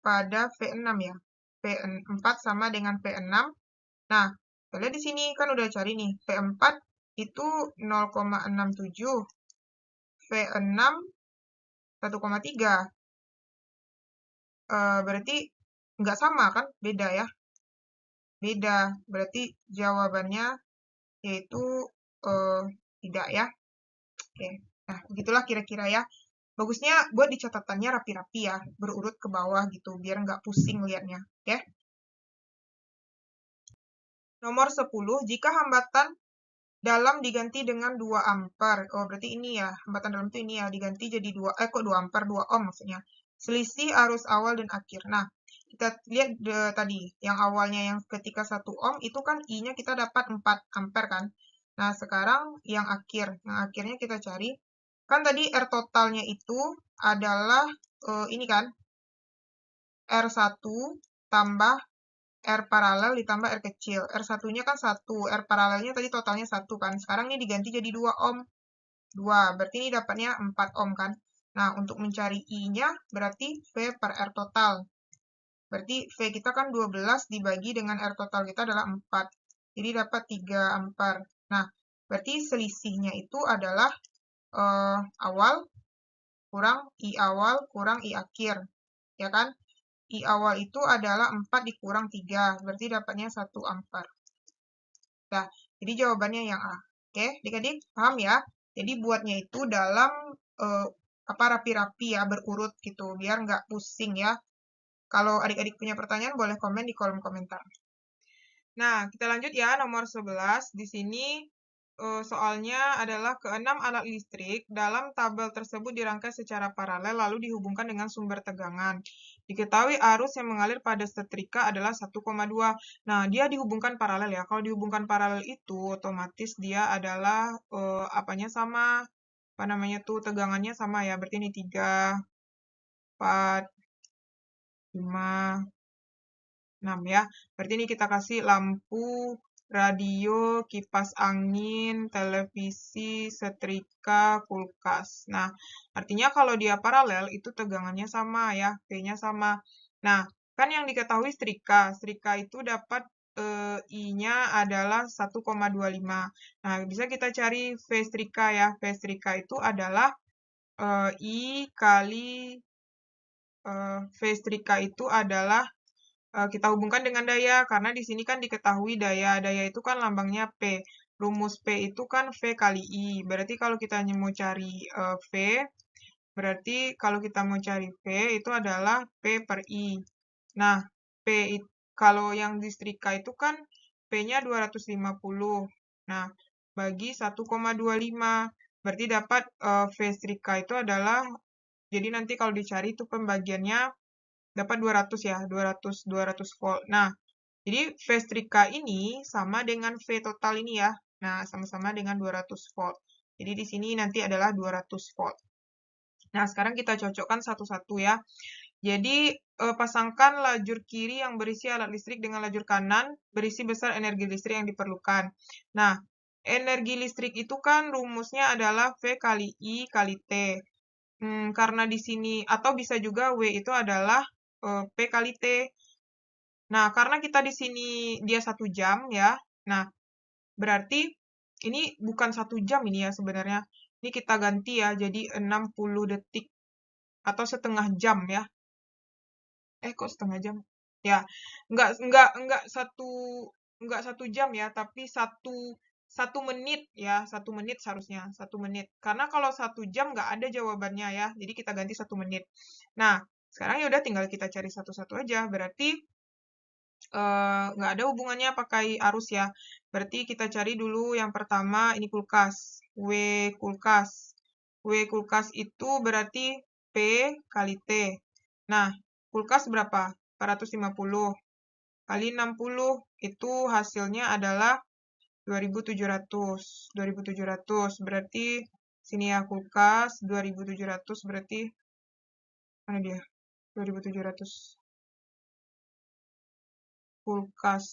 pada V6 ya. P4 sama dengan P6. Nah, kita lihat di sini kan udah cari nih. P4 itu 0,67. V6 1,3. Berarti nggak sama kan? Beda ya. Beda. Berarti jawabannya yaitu tidak ya. Oke. Nah, begitulah kira-kira ya. Bagusnya buat di catatannya rapi-rapi ya, berurut ke bawah gitu, biar nggak pusing liatnya. Oke. Nomor 10, jika hambatan dalam diganti dengan 2 ampere. Oh, berarti ini ya, hambatan dalam itu ini ya, diganti jadi 2, kok 2 ampere, 2 ohm maksudnya. Selisih arus awal dan akhir. Nah, kita lihat tadi, yang awalnya yang ketika 1 ohm, itu kan I-nya kita dapat 4 ampere kan. Nah, sekarang yang akhirnya kita cari. Kan tadi R totalnya itu adalah ini kan, R1 tambah R paralel ditambah R kecil. R1-nya kan 1, R paralelnya tadi totalnya 1 kan. Sekarang ini diganti jadi 2 ohm. 2, berarti ini dapatnya 4 ohm kan. Nah, untuk mencari I-nya berarti V per R total. Berarti V kita kan 12 dibagi dengan R total kita adalah 4. Jadi dapat 3 ampere. Nah, berarti selisihnya itu adalah awal kurang I awal kurang I akhir. Ya kan? I awal itu adalah 4 dikurang 3, berarti dapatnya 1 ampere. Nah, jadi jawabannya yang A. Oke, adik-adik paham ya? Jadi buatnya itu dalam rapi-rapi ya, berurut gitu, biar nggak pusing ya. Kalau adik-adik punya pertanyaan, boleh komen di kolom komentar. Nah, kita lanjut ya, nomor 11. Di sini soalnya adalah keenam alat listrik dalam tabel tersebut dirangkai secara paralel lalu dihubungkan dengan sumber tegangan. Diketahui arus yang mengalir pada setrika adalah 1,2. Nah, dia dihubungkan paralel ya. Kalau dihubungkan paralel itu otomatis dia adalah apanya sama, apa namanya tuh, tegangannya sama ya. Berarti ini 3, 4, 5, 6 ya. Berarti ini kita kasih lampu, radio, kipas angin, televisi, setrika, kulkas. Nah, artinya kalau dia paralel itu tegangannya sama ya, V-nya sama. Nah, kan yang diketahui setrika. Setrika itu dapat I-nya adalah 1,25. Nah, bisa kita cari V setrika ya. V setrika itu adalah I kali V setrika itu adalah kita hubungkan dengan daya, karena di sini kan diketahui daya. Daya itu kan lambangnya P. Rumus P itu kan V kali I. Berarti kalau kita mau cari V, berarti kalau kita mau cari V itu adalah P per I. Nah, kalau yang di setrika itu kan P-nya 250. Nah, bagi 1,25. Berarti dapat V setrika itu adalah, jadi nanti kalau dicari itu pembagiannya dapat 200 ya, 200 volt. Nah, jadi V setrika ini sama dengan V total ini ya. Nah, sama-sama dengan 200 volt. Jadi di sini nanti adalah 200 volt. Nah, sekarang kita cocokkan satu-satu ya. Jadi, pasangkan lajur kiri yang berisi alat listrik dengan lajur kanan berisi besar energi listrik yang diperlukan. Nah, energi listrik itu kan rumusnya adalah V kali I kali T. Karena di sini, atau bisa juga W itu adalah P kali T. Nah, karena kita di sini dia 1 jam ya. Nah, berarti ini bukan 1 jam ini ya sebenarnya. Ini kita ganti ya, jadi 60 detik atau setengah jam ya. Kok setengah jam? Ya, enggak satu jam ya, tapi satu menit ya, 1 menit seharusnya, 1 menit. Karena kalau 1 jam nggak ada jawabannya ya, jadi kita ganti 1 menit. Nah, sekarang ya udah tinggal kita cari satu-satu aja. Berarti nggak ada hubungannya pakai arus ya. Berarti kita cari dulu yang pertama, ini kulkas. W kulkas. W kulkas itu berarti P kali T. Nah, kulkas berapa? 450 kali 60 itu hasilnya adalah 2700. 2700 berarti sini ya kulkas 2700 berarti mana dia? 2700 kulkas.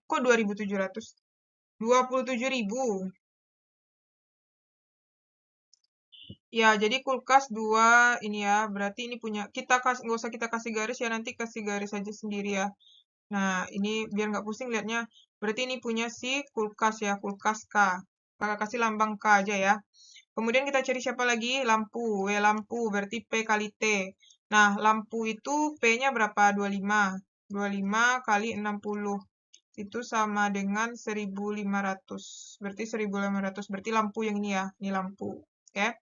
Kok 2.700? 27.000. Ya, jadi kulkas 2 ini ya, berarti ini punya kita nggak usah kita kasih garis ya, nanti kasih garis aja sendiri ya. Nah, ini biar nggak pusing liatnya. Berarti ini punya si kulkas ya, kulkas K. Kakak kasih lambang K aja ya. Kemudian kita cari siapa lagi? Lampu. Lampu berarti P kali T. Nah, lampu itu P-nya berapa? 25. 25 kali 60. Itu sama dengan 1.500. Berarti 1.500. Berarti lampu yang ini ya. Ini lampu. Oke.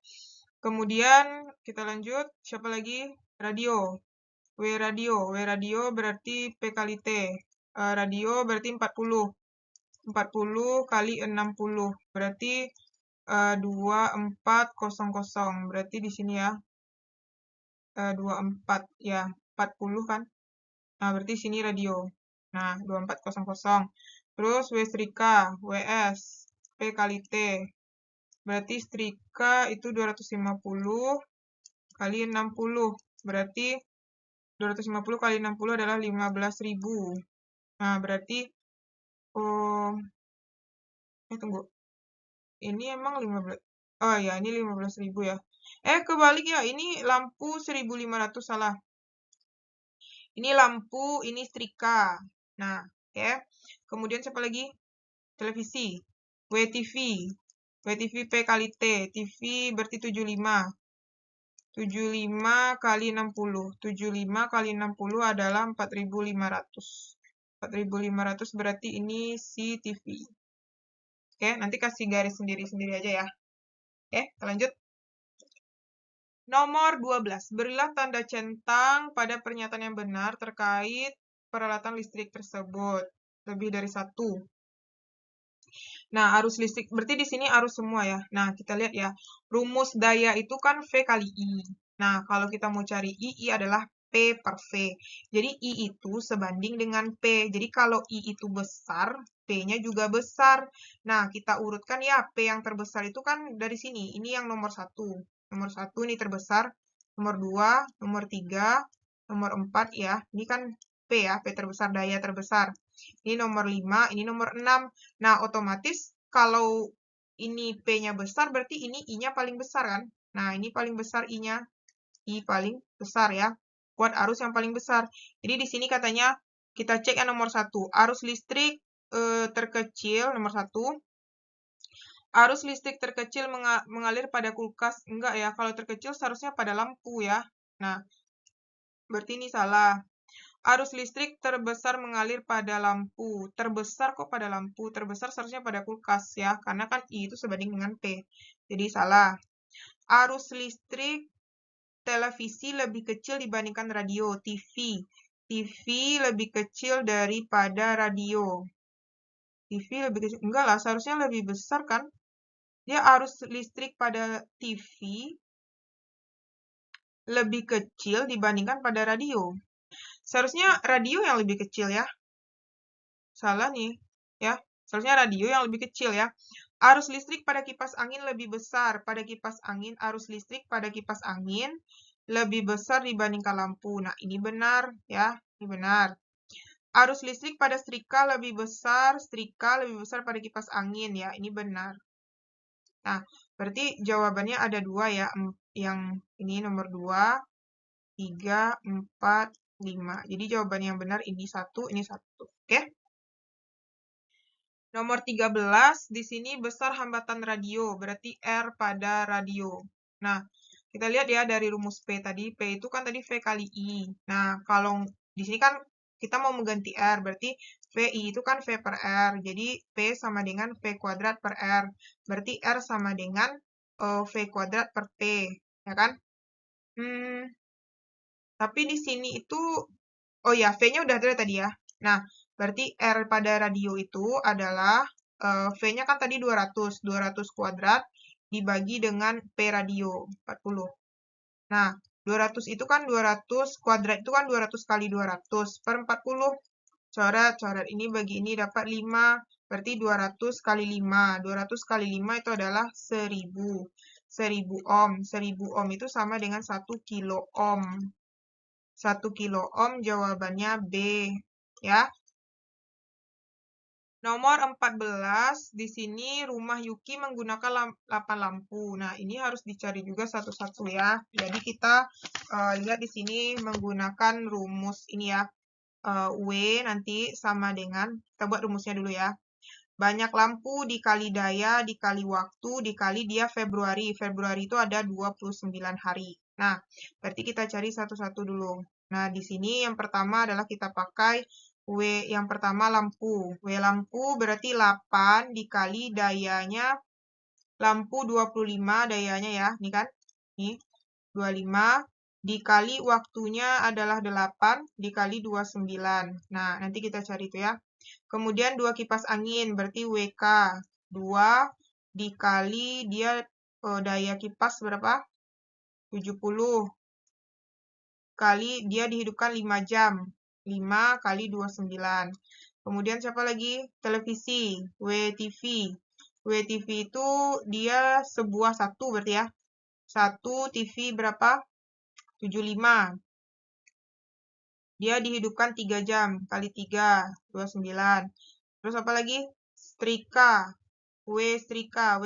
Kemudian kita lanjut. Siapa lagi? Radio. W radio berarti P kali T. Radio berarti 40. 40 kali 60. Berarti 2400. Berarti di sini ya. 24 ya. 40 kan. Nah, berarti sini radio. Nah, 2400. Terus W setrika, WS, P kali T. Berarti setrika itu 250 kali 60. Berarti 250 kali 60 adalah 15.000. Nah, berarti tunggu. Ini emang 15. Oh ya, ini 15.000 ya. Kebalik ya. Ini lampu 1.500 salah. Ini lampu, ini setrika. Nah, oke. Kemudian siapa lagi? Televisi. WTV. WTV P kali T. TV berarti 75. 75 kali 60. 75 kali 60 adalah 4.500. 4.500 berarti ini si TV. Oke, nanti kasih garis sendiri-sendiri aja ya. Oke, kita lanjut. Nomor 12. Berilah tanda centang pada pernyataan yang benar terkait peralatan listrik tersebut. Lebih dari 1. Nah, arus listrik, berarti di sini arus semua ya. Nah, kita lihat ya. Rumus daya itu kan V kali I. Nah, kalau kita mau cari I adalah P per V. Jadi, I itu sebanding dengan P. Jadi, kalau I itu besar, P-nya juga besar. Nah, kita urutkan ya, P yang terbesar itu kan dari sini. Ini yang nomor 1. Nomor 1 ini terbesar. Nomor 2, nomor 3, nomor 4 ya. Ini kan P ya, P terbesar, daya terbesar. Ini nomor 5, ini nomor 6. Nah, otomatis kalau ini P-nya besar, berarti ini I-nya paling besar kan? Nah, ini paling besar I-nya. I paling besar ya. Buat arus yang paling besar. Jadi di sini katanya, kita cek yang nomor 1. Arus listrik terkecil, nomor 1. Arus listrik terkecil mengalir pada kulkas. Enggak ya, kalau terkecil seharusnya pada lampu ya. Nah, berarti ini salah. Arus listrik terbesar mengalir pada lampu. Terbesar kok pada lampu? Terbesar seharusnya pada kulkas ya, karena kan I itu sebanding dengan P. Jadi salah. Arus listrik televisi lebih kecil dibandingkan radio. TV. TV lebih kecil daripada radio. TV lebih kecil. Enggak lah, seharusnya lebih besar kan? Dia arus listrik pada TV lebih kecil dibandingkan pada radio. Seharusnya radio yang lebih kecil ya. Salah nih, ya. Seharusnya radio yang lebih kecil ya. Arus listrik pada kipas angin lebih besar. Pada kipas angin, arus listrik pada kipas angin lebih besar dibandingkan lampu. Nah, ini benar ya. Ini benar. Arus listrik pada setrika lebih besar pada kipas angin ya. Ini benar. Nah, berarti jawabannya ada 2 ya. Yang ini nomor 2, 3, 4, 5. Jadi jawaban yang benar ini 1, ini 1. Oke? Nomor 13, di sini besar hambatan radio, berarti R pada radio. Nah, kita lihat ya dari rumus P tadi. P itu kan tadi V kali I. Nah, kalau di sini kan kita mau mengganti R, berarti VI itu kan V per R. Jadi, P sama dengan V kuadrat per R. Berarti R sama dengan V kuadrat per P. Ya kan? Tapi di sini itu, oh ya, V-nya udah ada tadi ya. Nah, berarti R pada radio itu adalah, V-nya kan tadi 200. 200 kuadrat dibagi dengan P radio, 40. Nah, 200 itu kan 200 kuadrat itu kan 200 kali 200 per 40. Coret ini bagi ini dapat 5. Berarti 200 kali 5. 200 kali 5 itu adalah 1000. 1000 ohm. 1000 ohm itu sama dengan 1 kilo ohm. 1 kilo ohm jawabannya B. Ya. Nomor 14, di sini rumah Yuki menggunakan 8 lampu. Nah, ini harus dicari juga satu-satu ya. Jadi kita lihat di sini menggunakan rumus ini ya. W nanti sama dengan, kita buat rumusnya dulu ya. Banyak lampu dikali daya, dikali waktu, dikali dia Februari. Februari itu ada 29 hari. Nah, berarti kita cari satu-satu dulu. Nah, di sini yang pertama adalah kita pakai W yang pertama lampu. W lampu berarti 8 dikali dayanya lampu 25 dayanya ya. Ini kan? Nih, 25 dikali waktunya adalah 8 dikali 29. Nah, nanti kita cari itu ya. Kemudian 2 kipas angin, berarti WK. 2 dikali dia daya kipas berapa? 70. Kali dia dihidupkan 5 jam. 5 kali 29. Kemudian siapa lagi? Televisi, WTV. WTV itu dia sebuah satu berarti ya. 1 TV berapa? 75. Dia dihidupkan 3 jam. Kali 3, 29. Terus apa lagi? Setrika. W setrika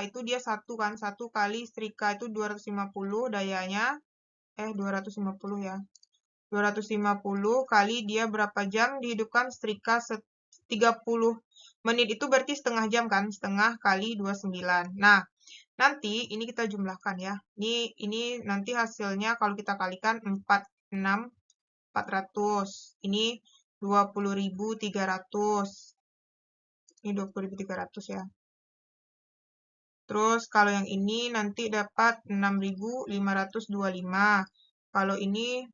itu dia satu kan. 1 kali setrika itu 250 dayanya. 250 ya. 250 kali dia berapa jam dihidupkan setrika 30 menit itu berarti setengah jam kan. Setengah kali 29. Nah, nanti ini kita jumlahkan ya. Ini nanti hasilnya kalau kita kalikan 400. Ini 20.300. Ini 20.300 ya. Terus kalau yang ini nanti dapat 6.525. Kalau ini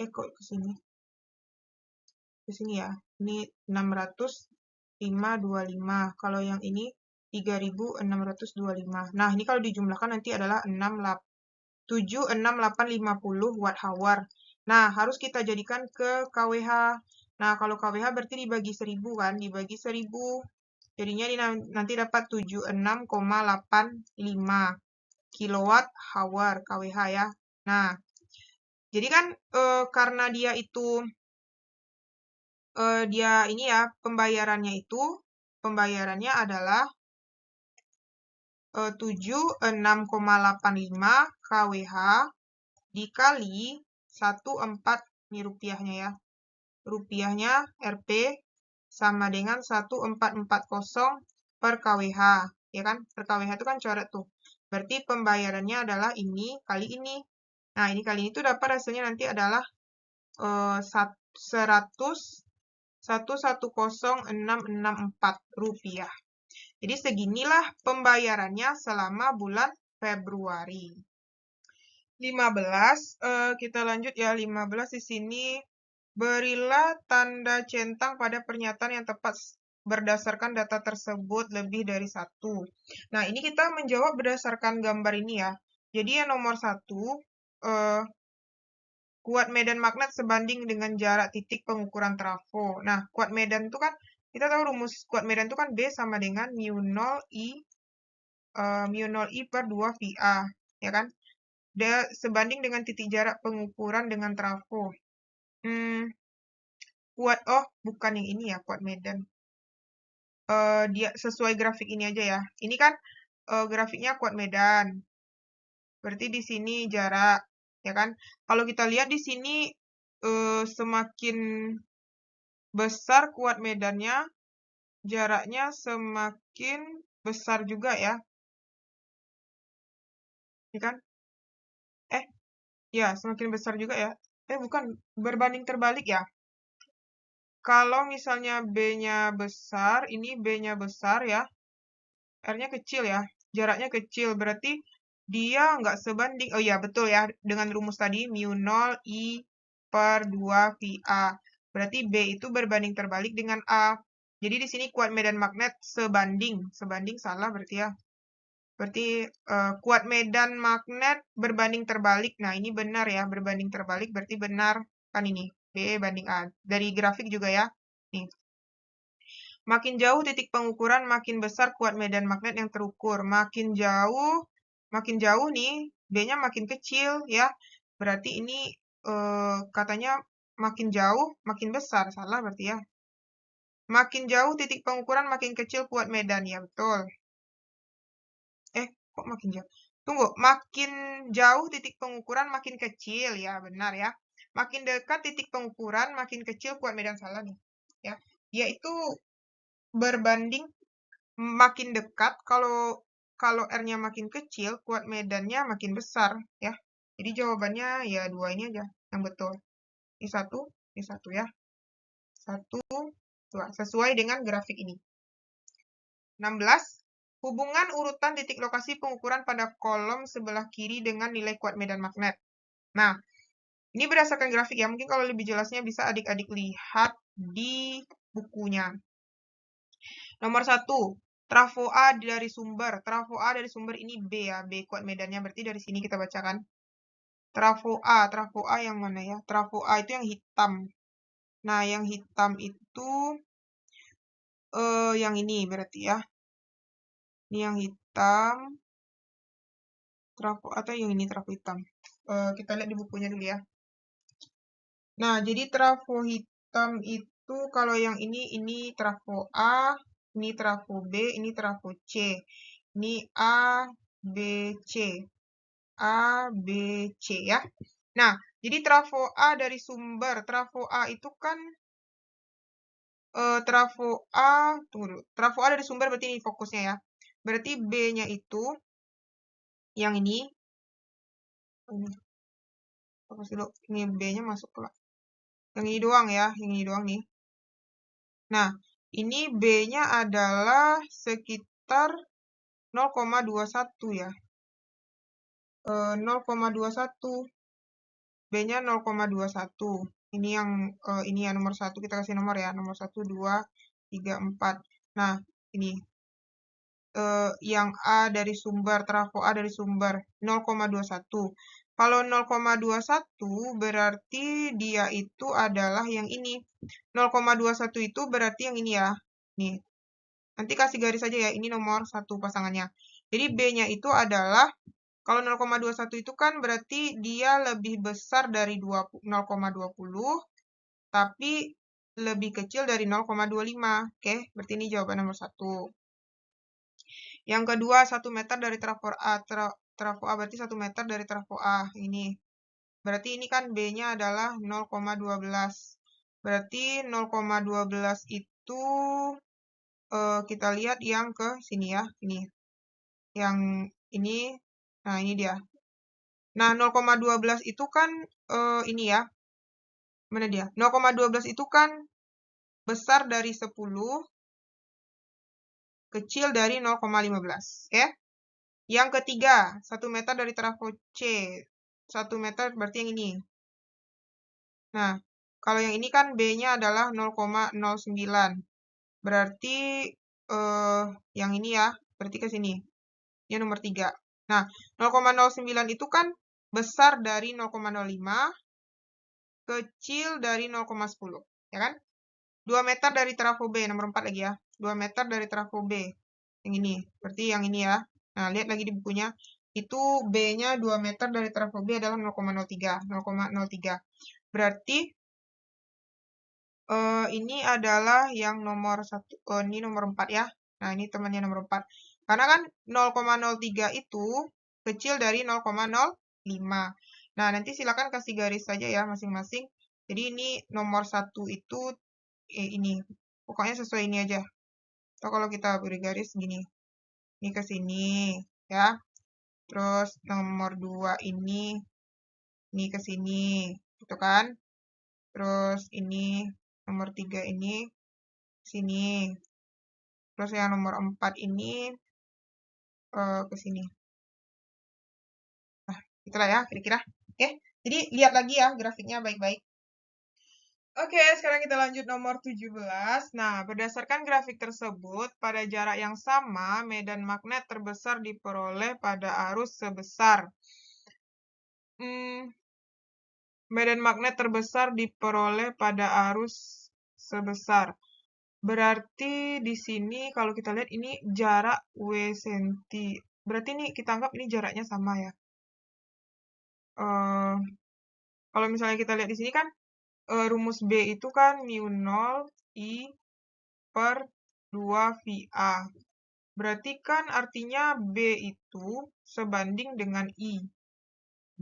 kok ke sini? Ke sini ya. Ini 600.525. Kalau yang ini 3.625. Nah, ini kalau dijumlahkan nanti adalah 76.850 watt-hour. Nah, harus kita jadikan ke kWh. Nah, kalau kWh berarti dibagi 1000 kan? Dibagi 1000. Jadinya nanti dapat 76,85 kilowatt hour kWh ya. Nah, jadi kan karena dia itu ini ya pembayarannya adalah 76,85 kWh dikali 14 ini rupiahnya ya. Rupiahnya Rp sama dengan 1440 per kWh, ya kan? Per kWh itu kan coret tuh. Berarti pembayarannya adalah ini kali ini. Nah, ini kali ini tuh dapat hasilnya nanti adalah 110.664 rupiah. Jadi seginilah pembayarannya selama bulan Februari. 15, kita lanjut ya. 15 di sini. Berilah tanda centang pada pernyataan yang tepat berdasarkan data tersebut lebih dari 1. Nah, ini kita menjawab berdasarkan gambar ini ya. Jadi yang nomor 1, kuat medan magnet sebanding dengan jarak titik pengukuran trafo. Nah, kuat medan itu kan, kita tahu rumus kuat medan itu kan B sama dengan mu 0 I per 2 VA, ya kan? Dia sebanding dengan titik jarak pengukuran dengan trafo. Bukan yang ini ya, kuat medan. Dia sesuai grafik ini aja ya. Ini kan grafiknya kuat medan. Berarti di sini jarak, ya kan? Kalau kita lihat di sini semakin besar kuat medannya, jaraknya semakin besar juga ya. Ya kan? Ya, semakin besar juga ya. Bukan, berbanding terbalik ya. Kalau misalnya B-nya besar, ini B-nya besar ya, R-nya kecil ya, jaraknya kecil, berarti dia nggak sebanding, oh iya betul ya, dengan rumus tadi, mu 0 I per 2 VA. Berarti B itu berbanding terbalik dengan A. Jadi di sini kuat medan magnet sebanding salah berarti ya. Berarti kuat medan magnet berbanding terbalik. Nah, ini benar ya, berbanding terbalik berarti benar kan ini. B banding A. Dari grafik juga ya. Nih. Makin jauh titik pengukuran, makin besar kuat medan magnet yang terukur. Makin jauh nih, B-nya makin kecil ya. Berarti ini katanya makin jauh, makin besar. Salah berarti ya. Makin jauh titik pengukuran, makin kecil kuat medan. Ya, betul. Kok makin jauh? Tunggu, makin jauh titik pengukuran, makin kecil. Ya, benar ya. Makin dekat titik pengukuran, makin kecil kuat medan. Salah nih. Ya, dia itu berbanding makin dekat, kalau R-nya makin kecil, kuat medannya makin besar. Ya, jadi jawabannya ya dua ini aja yang betul. Ini satu ya. 1, 2. Sesuai dengan grafik ini. 16. Hubungan urutan titik lokasi pengukuran pada kolom sebelah kiri dengan nilai kuat medan magnet. Nah, ini berdasarkan grafik ya. Mungkin kalau lebih jelasnya bisa adik-adik lihat di bukunya. Nomor 1. Trafo A dari sumber. Trafo A dari sumber ini B ya. B kuat medannya. Berarti dari sini kita bacakan. Trafo A yang mana ya? Trafo A itu yang hitam. Nah, yang hitam itu yang ini berarti ya. Ini yang hitam. Trafo atau yang ini trafo hitam. Kita lihat di bukunya dulu ya. Nah, jadi trafo hitam itu kalau yang ini trafo A, ini trafo B, ini trafo C. Ini A, B, C. A, B, C ya. Nah, jadi trafo A dari sumber. Trafo A itu kan trafo A, tunggu dulu. Trafo A dari sumber berarti ini fokusnya ya. Berarti B-nya itu yang ini. Fokus dulu. Ini B-nya masuk pula. Yang ini doang ya, yang ini doang nih. Nah, ini B-nya adalah sekitar 0,21 ya. 0,21. B-nya 0,21. Ini yang ini ya nomor 1, kita kasih nomor ya. Nomor 1, 2, 3, 4. Nah, ini yang A dari sumber, trafo A dari sumber 0,21. Kalau 0,21 berarti dia itu adalah yang ini. 0,21 itu berarti yang ini ya. Nih. Nanti kasih garis aja ya. Ini nomor 1 pasangannya. Jadi B-nya itu adalah, kalau 0,21 itu kan berarti dia lebih besar dari 0,20, tapi lebih kecil dari 0,25. Oke, berarti ini jawaban nomor 1. Yang kedua, 1 meter dari trafo A. Trafo A berarti 1 meter dari trafo A. Ini. Berarti ini kan B-nya adalah 0,12. Berarti 0,12 itu kita lihat yang ke sini ya. Ini. Yang ini. Nah, ini dia. Nah, 0,12 itu kan ini ya. Mana dia? 0,12 itu kan besar dari 10, kecil dari 0,15. Ya. Yang ketiga, 1 meter dari trafo C. 1 meter berarti yang ini. Nah, kalau yang ini kan B-nya adalah 0,09. Berarti yang ini ya, berarti ke sini. Ini nomor 3. Nah, 0,09 itu kan besar dari 0,05, kecil dari 0,10. Ya kan? 2 meter dari trafo B, nomor 4 lagi ya. 2 meter dari trafo B. Yang ini. Berarti yang ini ya. Nah, lihat lagi di bukunya. Itu B-nya 2 meter dari trafo B adalah 0,03. 0,03. Berarti ini adalah yang nomor 1. Ini nomor 4 ya. Nah, ini temannya nomor 4. Karena kan 0,03 itu kecil dari 0,05. Nah, nanti silakan kasih garis saja ya masing-masing. Jadi ini nomor 1 itu ini. Pokoknya sesuai ini aja. Atau kalau kita beri garis gini. Ini ke sini ya. Terus nomor 2 ini ke sini. Gitu kan? Terus ini nomor 3 ini sini. Terus yang nomor 4 ini ke sini. Nah, itulah ya kira-kira. Oke, jadi lihat lagi ya grafiknya baik-baik. Oke, sekarang kita lanjut nomor 17. Nah, berdasarkan grafik tersebut, pada jarak yang sama, medan magnet terbesar diperoleh pada arus sebesar. Medan magnet terbesar diperoleh pada arus sebesar. Berarti di sini kalau kita lihat ini jarak W senti. Berarti ini kita anggap ini jaraknya sama ya. Kalau misalnya kita lihat di sini kan rumus B itu kan mu 0 I per 2 VA. Berarti kan artinya B itu sebanding dengan I.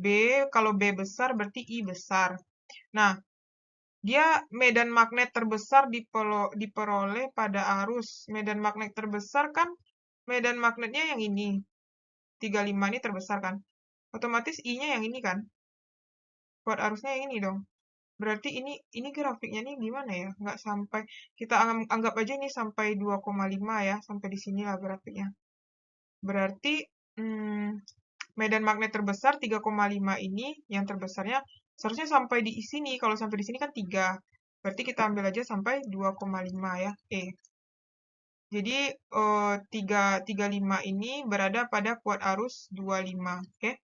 B, kalau B besar berarti I besar. Nah, dia medan magnet terbesar diperoleh pada arus. Medan magnet terbesar kan medan magnetnya yang ini. 35 ini terbesar kan. Otomatis I-nya yang ini kan. Kuat arusnya yang ini dong. Berarti ini grafiknya nih gimana ya? Nggak sampai, kita anggap aja ini sampai 2,5 ya. Sampai di sini lah grafiknya. Berarti medan magnet terbesar 3,5 ini, yang terbesarnya seharusnya sampai di sini. Kalau sampai di sini kan 3. Berarti kita ambil aja sampai 2,5 ya, E. Jadi 3,5 ini berada pada kuat arus 25, oke?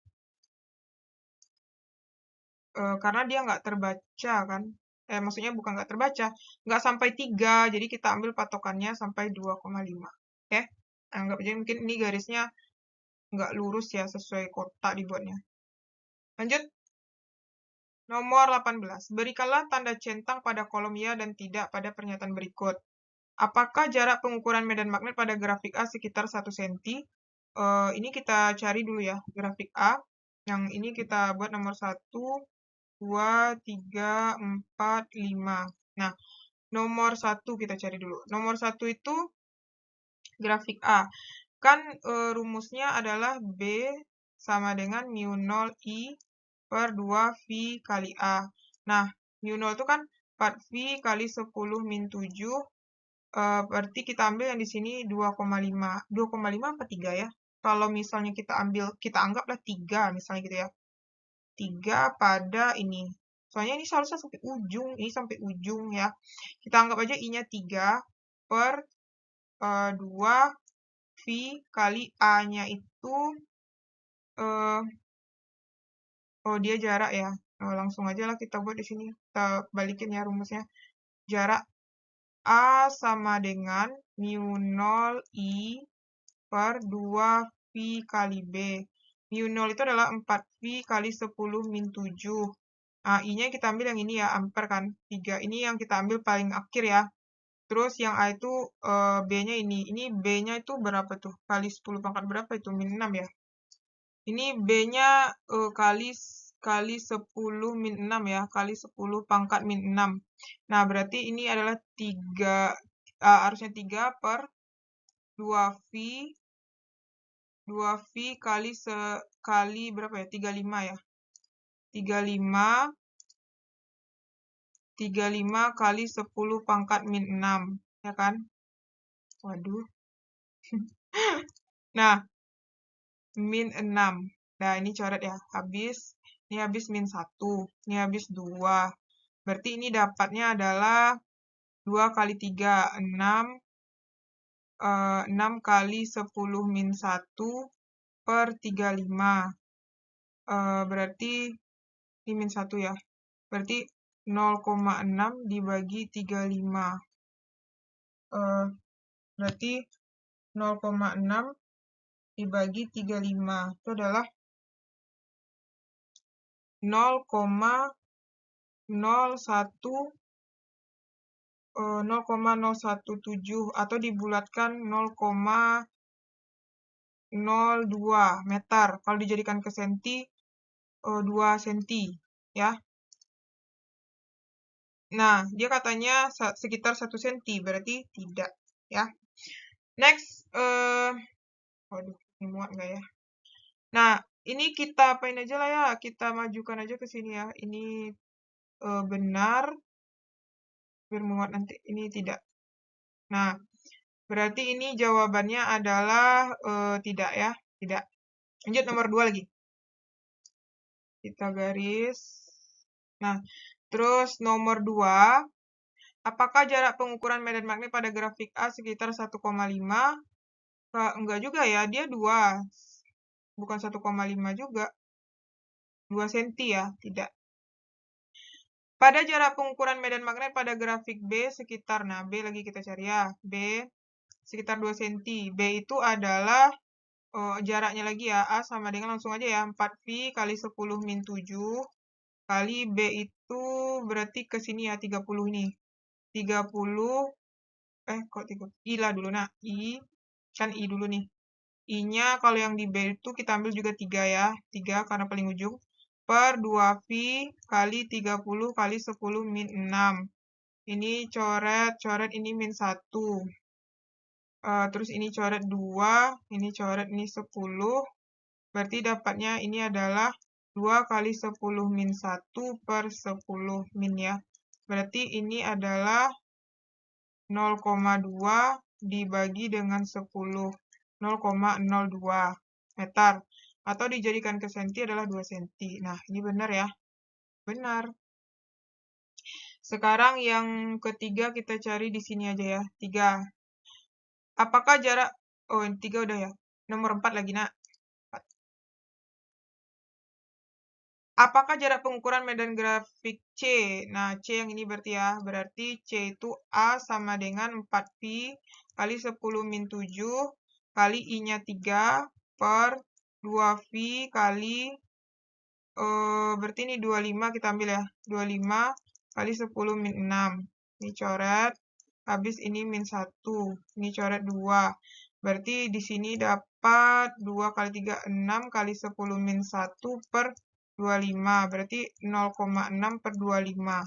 Karena dia nggak terbaca kan. Maksudnya bukan nggak terbaca, nggak sampai 3, jadi kita ambil patokannya sampai 2,5. Oke? Anggap aja mungkin ini garisnya nggak lurus ya, sesuai kotak dibuatnya. Lanjut. Nomor 18. Berikanlah tanda centang pada kolom ya dan tidak pada pernyataan berikut. Apakah jarak pengukuran medan magnet pada grafik A sekitar 1 cm? Ini kita cari dulu ya, grafik A. Yang ini kita buat nomor 1, 2, 3, 4, 5. Nah, nomor 1 kita cari dulu. Nomor 1 itu grafik A. Kan rumusnya adalah B sama dengan mu 0 I per 2 V kali A. Nah, mu 0 itu kan 4V kali 10 min 7. Berarti kita ambil yang di sini 2,5. 2,5 apa 3 ya? Kalau misalnya kita anggaplah 3 misalnya gitu ya. 3 pada ini. Soalnya ini seharusnya sampai ujung, ini sampai ujung ya. Kita anggap aja I-nya 3 per 2 V kali A-nya itu, oh dia jarak ya. Langsung aja lah kita buat di sini. Kita balikin ya rumusnya. Jarak A sama dengan mu 0 I per 2 V kali B. Mu 0 itu adalah 4V kali 10 min 7. Nah, I-nya kita ambil yang ini ya, ampere kan. 3 ini yang kita ambil paling akhir ya. Terus yang A itu B-nya ini. Ini B-nya itu berapa tuh? Kali 10 pangkat berapa itu? Min 6 ya. Ini B-nya kali 10 min 6 ya. Kali 10 pangkat min 6. Nah, berarti ini adalah 3, harusnya 3 per 2V. 2V kali berapa ya? 35 ya. 35 kali 10 pangkat min 6, ya kan? Waduh. Nah, min 6. Nah, ini coret ya. Ini habis min 1. Ini habis 2. Berarti ini dapatnya adalah 2 kali 3, 6. 6 kali 10 min 1 per 35. Berarti ini min 1 ya. Berarti 0,6 dibagi 35. Berarti 0,6 dibagi 35. Itu adalah 0,017 atau dibulatkan 0,02 meter. Kalau dijadikan ke senti, 2 senti ya. Nah, dia katanya sekitar 1 senti, berarti tidak ya. Next, waduh, ini muat nggak ya? Nah, ini kita apain aja lah ya, kita majukan aja ke sini ya. Ini benar, biar muat nanti. Ini tidak. Nah, berarti ini jawabannya adalah tidak ya, tidak. Lanjut nomor 2 lagi. Kita garis. Nah, terus nomor 2. Apakah jarak pengukuran medan magnet pada grafik A sekitar 1,5? Enggak juga ya, dia 2. Bukan 1,5 juga. 2 senti ya, tidak. Pada jarak pengukuran medan magnet pada grafik B sekitar, nah B lagi kita cari ya, B sekitar 2 cm. B itu adalah jaraknya lagi ya, A sama dengan langsung aja ya, 4V kali 10 min 7 kali B itu berarti ke sini ya, 30 nih. 30, kok 30? I lah dulu, nah. I, kan I dulu nih. I-nya kalau yang di B itu kita ambil juga 3 ya. 3 karena paling ujung. Per 2V kali 30 kali 10 min 6. Ini coret ini min 1. Terus ini coret 2, ini coret ini 10. Berarti dapatnya ini adalah 2 kali 10 min 1 per 10 min ya. Berarti ini adalah 0,2 dibagi dengan 10. 0,02 meter. Atau dijadikan ke senti adalah 2 senti. Nah, ini benar ya. Benar. Sekarang yang ketiga kita cari di sini aja ya. 3. Apakah jarak... Oh, yang 3 udah ya. Nomor 4 lagi, nak. Apakah jarak pengukuran medan grafik C? Nah, C yang ini berarti ya. Berarti C itu A sama dengan 4pi kali 10 min 7 kali I-nya 3 per 2V kali... berarti ini 25 kita ambil ya. 25 kali 10 min 6. Ini coret. Habis ini min 1. Ini coret 2. Berarti di sini dapat 2 kali 3, 6 kali 10 min 1 per 25. Berarti 0,6 per 25.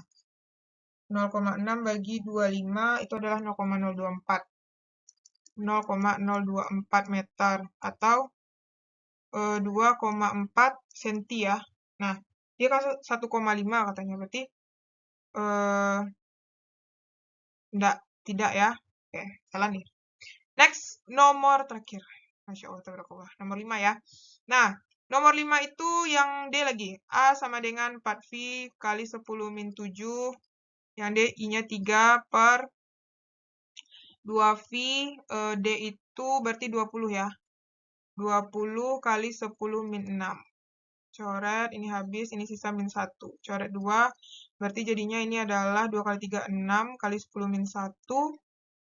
0,6 bagi 25 itu adalah 0,024. 0,024 meter. Atau 2,4 senti ya. Nah, dia kan 1,5 katanya. Berarti tidak ya. Oke, salah nih. Next, nomor terakhir. Masya Allah, tabarakallah. Nomor 5 ya. Nah, nomor 5 itu yang D lagi. A sama dengan 4V kali 10 min 7. Yang D, I-nya 3 per 2V. D itu berarti 20 ya. 20 kali 10 min 6. Coret, ini habis, ini sisa min 1. Coret 2, berarti jadinya ini adalah 2 kali 3, 6 kali 10 min 1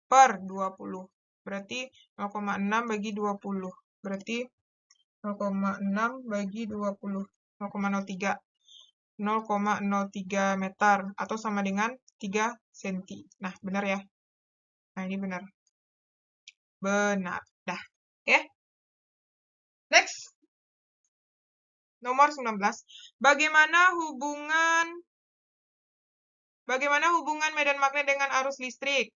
per 20. Berarti 0,6 bagi 20. Berarti 0,6 bagi 20. 0,03. 0,03 meter. Atau sama dengan 3 senti. Nah, benar ya? Nah, ini benar. Benar. Dah. Oke. Next. Nomor 19. Bagaimana hubungan medan magnet dengan arus listrik?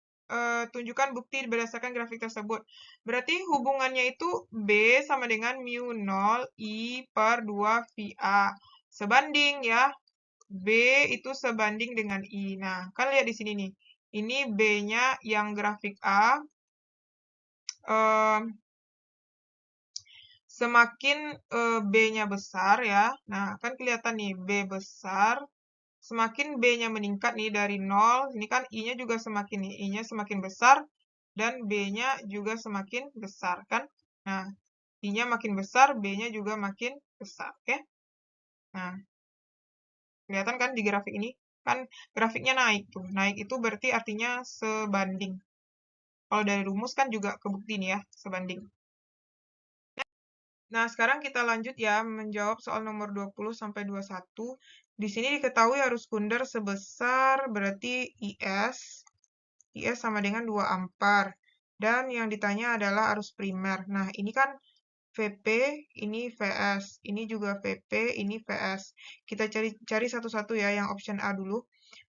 Tunjukkan bukti berdasarkan grafik tersebut. Berarti hubungannya itu B sama dengan mu 0 I per 2 VA. Sebanding ya. B itu sebanding dengan I. Nah, kan lihat di sini nih. Ini B-nya yang grafik A. Semakin B-nya besar ya. Nah, kan kelihatan nih B besar. Semakin B-nya meningkat nih dari 0, ini kan I-nya juga semakin nih, I-nya semakin besar, dan B-nya juga semakin besar, kan? Nah, I-nya makin besar, B-nya juga makin besar, oke? Nah, kelihatan kan di grafik ini? Kan grafiknya naik tuh. Naik itu berarti artinya sebanding. Kalau dari rumus kan juga kebukti nih ya, sebanding. Nah, sekarang kita lanjut ya menjawab soal nomor 20 sampai 21. Di sini diketahui arus sekunder sebesar berarti IS sama dengan 2 ampere. Dan yang ditanya adalah arus primer. Nah, ini kan VP, ini VS. Ini juga VP, ini VS. Kita cari satu-satu ya, yang option A dulu.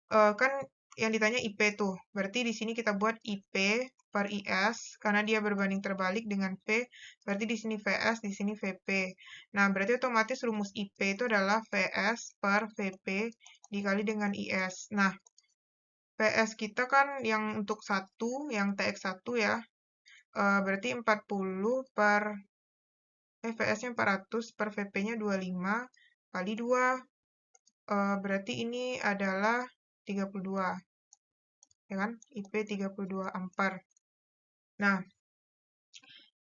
Kan yang ditanya IP tuh. Berarti di sini kita buat IP per IS, karena dia berbanding terbalik dengan V. Berarti di sini VS, di sini VP. Nah, berarti otomatis rumus IP itu adalah VS per VP dikali dengan IS. Nah, PS kita kan yang untuk 1, yang TX1 ya. Berarti 40 per... VS-nya 400 per VP-nya 25 kali 2. Berarti ini adalah 32. Ya kan? IP 32 ampere. Nah,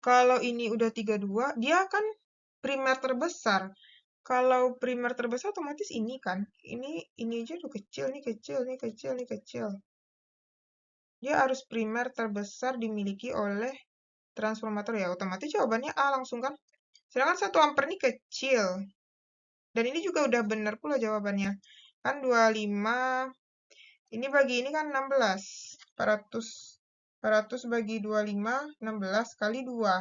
kalau ini udah 32, dia kan primer terbesar. Kalau primer terbesar otomatis ini kan. Ini aja udah kecil, nih kecil, nih kecil, nih kecil. Dia arus primer terbesar dimiliki oleh transformator ya. Otomatis jawabannya A langsung kan. Sedangkan 1 ampere ini kecil. Dan ini juga udah benar pula jawabannya. Kan 25, ini bagi ini kan 16. 400 bagi 25, 16 kali 2.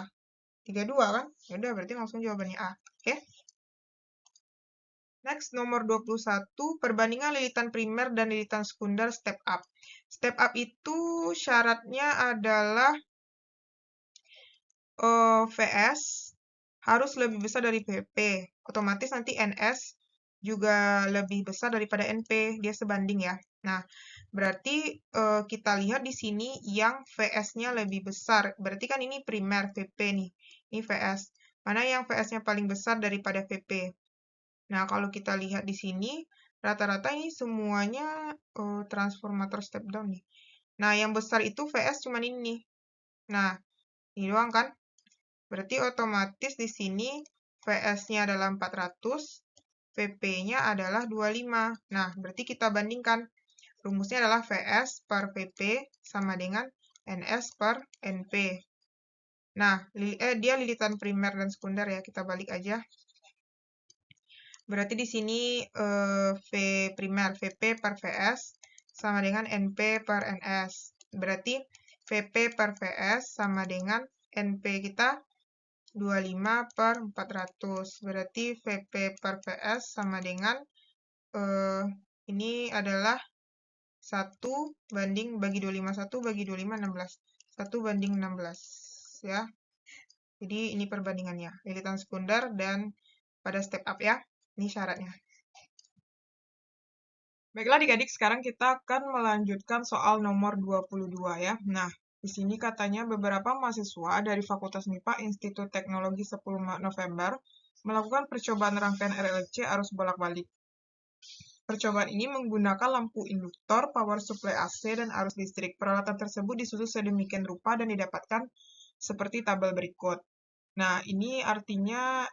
32 kan? Yaudah, berarti langsung jawabannya A. Oke? Next, nomor 21, perbandingan lilitan primer dan lilitan sekunder step up. Step up itu syaratnya adalah VS harus lebih besar dari VP. Otomatis nanti NS juga lebih besar daripada NP, dia sebanding ya. Nah, berarti kita lihat di sini yang VS-nya lebih besar. Berarti kan ini primer VP nih, ini VS. Mana yang VS-nya paling besar daripada VP? Nah, kalau kita lihat di sini, rata-rata ini semuanya transformator step down nih. Nah, yang besar itu VS cuman ini nih. Nah, ini doang kan? Berarti otomatis di sini VS-nya adalah 400, VP-nya adalah 25. Nah, berarti kita bandingkan. Rumusnya adalah VS per VP sama dengan NS per NP. Nah, dia lilitan primer dan sekunder ya, kita balik aja. Berarti di sini V primer, VP per VS sama dengan NP per NS. Berarti VP per VS sama dengan NP kita 25 per 400. Berarti VP per VS sama dengan ini adalah 1 banding bagi 25, 1 bagi 25, 16. 1 banding 16 ya. Jadi ini perbandingannya, lilitan sekunder dan pada step up ya. Ini syaratnya. Baiklah adik-adik, sekarang kita akan melanjutkan soal nomor 22 ya. Nah, di sini katanya beberapa mahasiswa dari Fakultas MIPA Institut Teknologi 10 November melakukan percobaan rangkaian RLC arus bolak-balik. Percobaan ini menggunakan lampu induktor, power supply AC, dan arus listrik. Peralatan tersebut disusun sedemikian rupa dan didapatkan seperti tabel berikut. Nah, ini artinya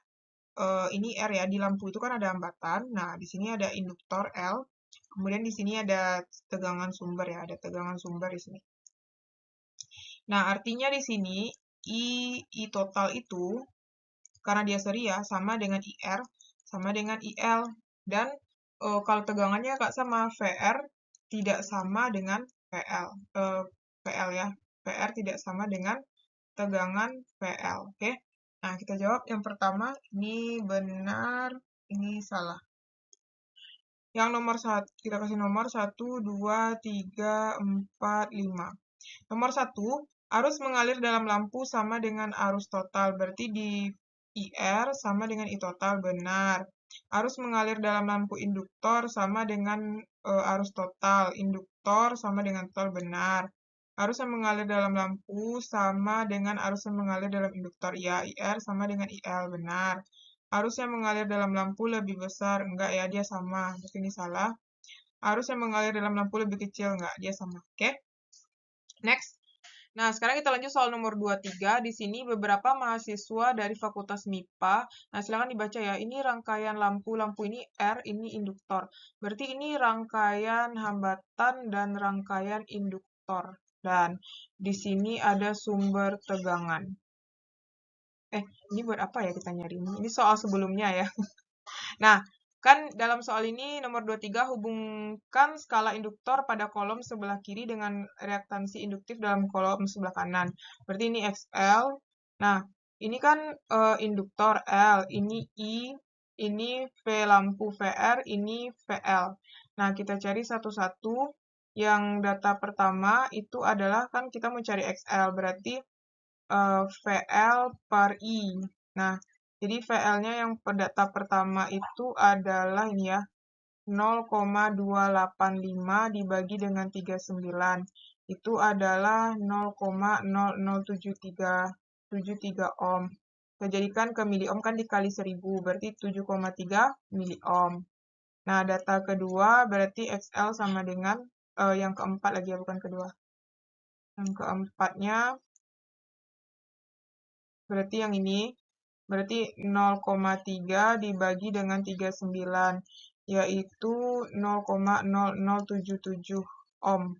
ini R ya, di lampu itu kan ada hambatan. Nah, di sini ada induktor L. Kemudian di sini ada tegangan sumber ya, ada tegangan sumber di sini. Nah, artinya di sini I total itu, karena dia seri ya, sama dengan IR, sama dengan IL. Dan kalau tegangannya Kak sama VR, tidak sama dengan PL ya. PR tidak sama dengan tegangan PL. Oke? Nah, kita jawab yang pertama, ini benar, ini salah. Yang nomor 1, kita kasih nomor 1, 2, 3, 4, 5. Nomor 1, arus mengalir dalam lampu sama dengan arus total. Berarti di IR sama dengan I total, benar. Arus mengalir dalam lampu induktor sama dengan arus total. Induktor sama dengan total, benar. Arus yang mengalir dalam lampu sama dengan arus yang mengalir dalam induktor. Ya, IR sama dengan IL, benar. Arus yang mengalir dalam lampu lebih besar, enggak ya, dia sama. Berarti ini salah. Arus yang mengalir dalam lampu lebih kecil, enggak, dia sama. Oke? Next. Nah, sekarang kita lanjut soal nomor 23. Di sini beberapa mahasiswa dari Fakultas MIPA. Nah, silakan dibaca ya. Ini rangkaian lampu, lampu ini R, ini induktor. Berarti ini rangkaian hambatan dan rangkaian induktor. Dan di sini ada sumber tegangan. Ini buat apa ya kita nyari ini? Ini soal sebelumnya ya. Nah, kan dalam soal ini nomor 23 hubungkan skala induktor pada kolom sebelah kiri dengan reaktansi induktif dalam kolom sebelah kanan. Berarti ini XL. Nah, ini kan induktor L, ini I, ini V lampu VR, ini VL. Nah, kita cari satu-satu. Yang data pertama itu adalah kan kita mencari XL, berarti VL per I. Nah, jadi VL-nya yang data pertama itu adalah ini ya, 0,285 dibagi dengan 39. Itu adalah 0,00773 ohm. Kita jadikan ke miliohm kan dikali 1000, berarti 7,3 miliohm. Nah, data kedua berarti XL sama dengan, yang keempat lagi ya, bukan kedua. Yang keempatnya, berarti yang ini, berarti 0,3 dibagi dengan 39, yaitu 0,0077 ohm.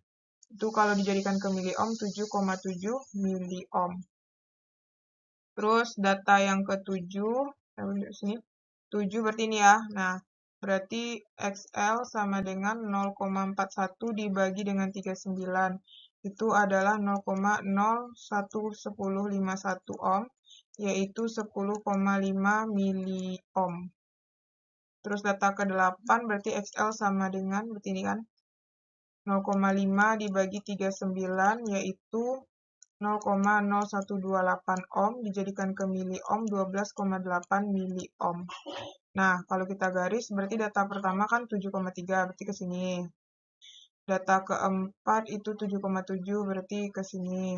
Itu kalau dijadikan ke miliohm, 7,7 miliohm. Terus data yang ke-7, sini, 7 berarti ini ya. Nah, Berarti XL sama dengan 0,41 dibagi dengan 39. Itu adalah 0,01151 ohm, yaitu 10,5 mili ohm. Terus data ke-8 berarti XL sama dengan, berarti ini kan, 0,5 dibagi 39, yaitu 0,0128 ohm, dijadikan ke mili ohm, 12,8 mili ohm. Nah, kalau kita garis, berarti data pertama kan 7,3, berarti ke sini. Data keempat itu 7,7, berarti ke sini.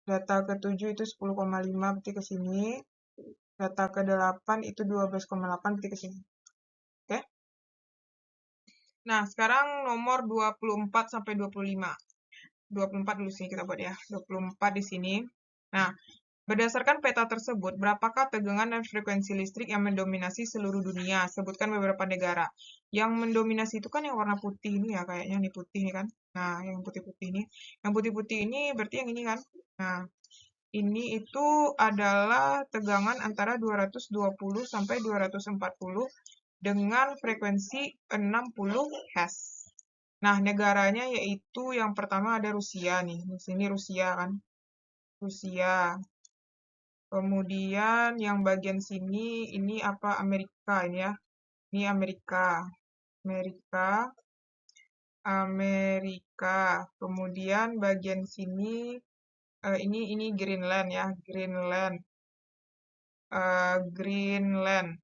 Data ke-7 itu 10,5, berarti ke sini. Data ke-8 itu 12,8, berarti ke sini. Oke? Nah, sekarang nomor 24 sampai 25. 24 dulu sini kita buat ya. 24 di sini. Nah, berdasarkan peta tersebut, berapakah tegangan dan frekuensi listrik yang mendominasi seluruh dunia? Sebutkan beberapa negara. Yang mendominasi itu kan yang warna putih ini ya, kayaknya nih putih nih kan. Nah, yang putih-putih ini. Yang putih-putih ini berarti yang ini kan. Nah, ini itu adalah tegangan antara 220 sampai 240 dengan frekuensi 60 Hz. Nah, negaranya yaitu yang pertama ada Rusia nih. Di sini Rusia kan. Rusia. Kemudian yang bagian sini ini apa Amerika ini ya. Ini Amerika. Amerika. Amerika. Kemudian bagian sini ini Greenland ya, Greenland. Greenland.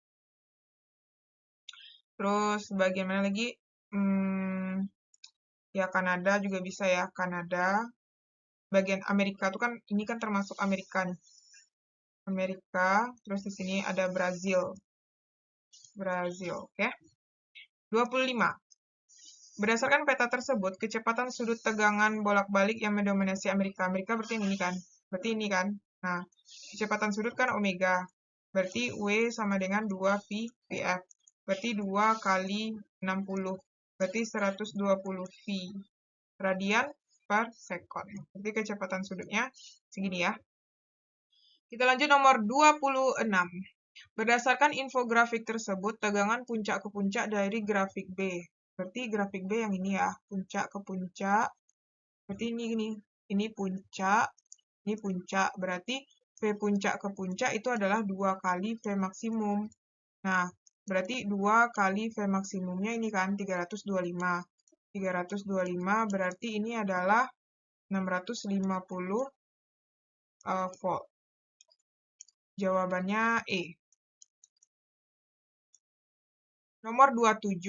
Terus bagian mana lagi? Ya Kanada juga bisa ya, Kanada. Bagian Amerika tuh kan ini kan termasuk Amerika nih. Amerika, terus di sini ada Brazil. Brazil, oke. 25. Berdasarkan peta tersebut, kecepatan sudut tegangan bolak-balik yang mendominasi Amerika. Amerika berarti ini kan? Berarti ini kan? Nah, kecepatan sudut kan omega. Berarti W sama dengan 2 VF. Berarti 2 kali 60. Berarti 120 V. Radian per sekon. Berarti kecepatan sudutnya segini ya. Kita lanjut nomor 26. Berdasarkan infografik tersebut, tegangan puncak ke puncak dari grafik B. Berarti grafik B yang ini ya, puncak ke puncak. Berarti ini gini, ini puncak, ini puncak. Berarti V puncak ke puncak itu adalah 2 kali V maksimum. Nah, berarti 2 kali V maksimumnya ini kan 325. 325 berarti ini adalah 650 volt. Jawabannya E. Nomor 27,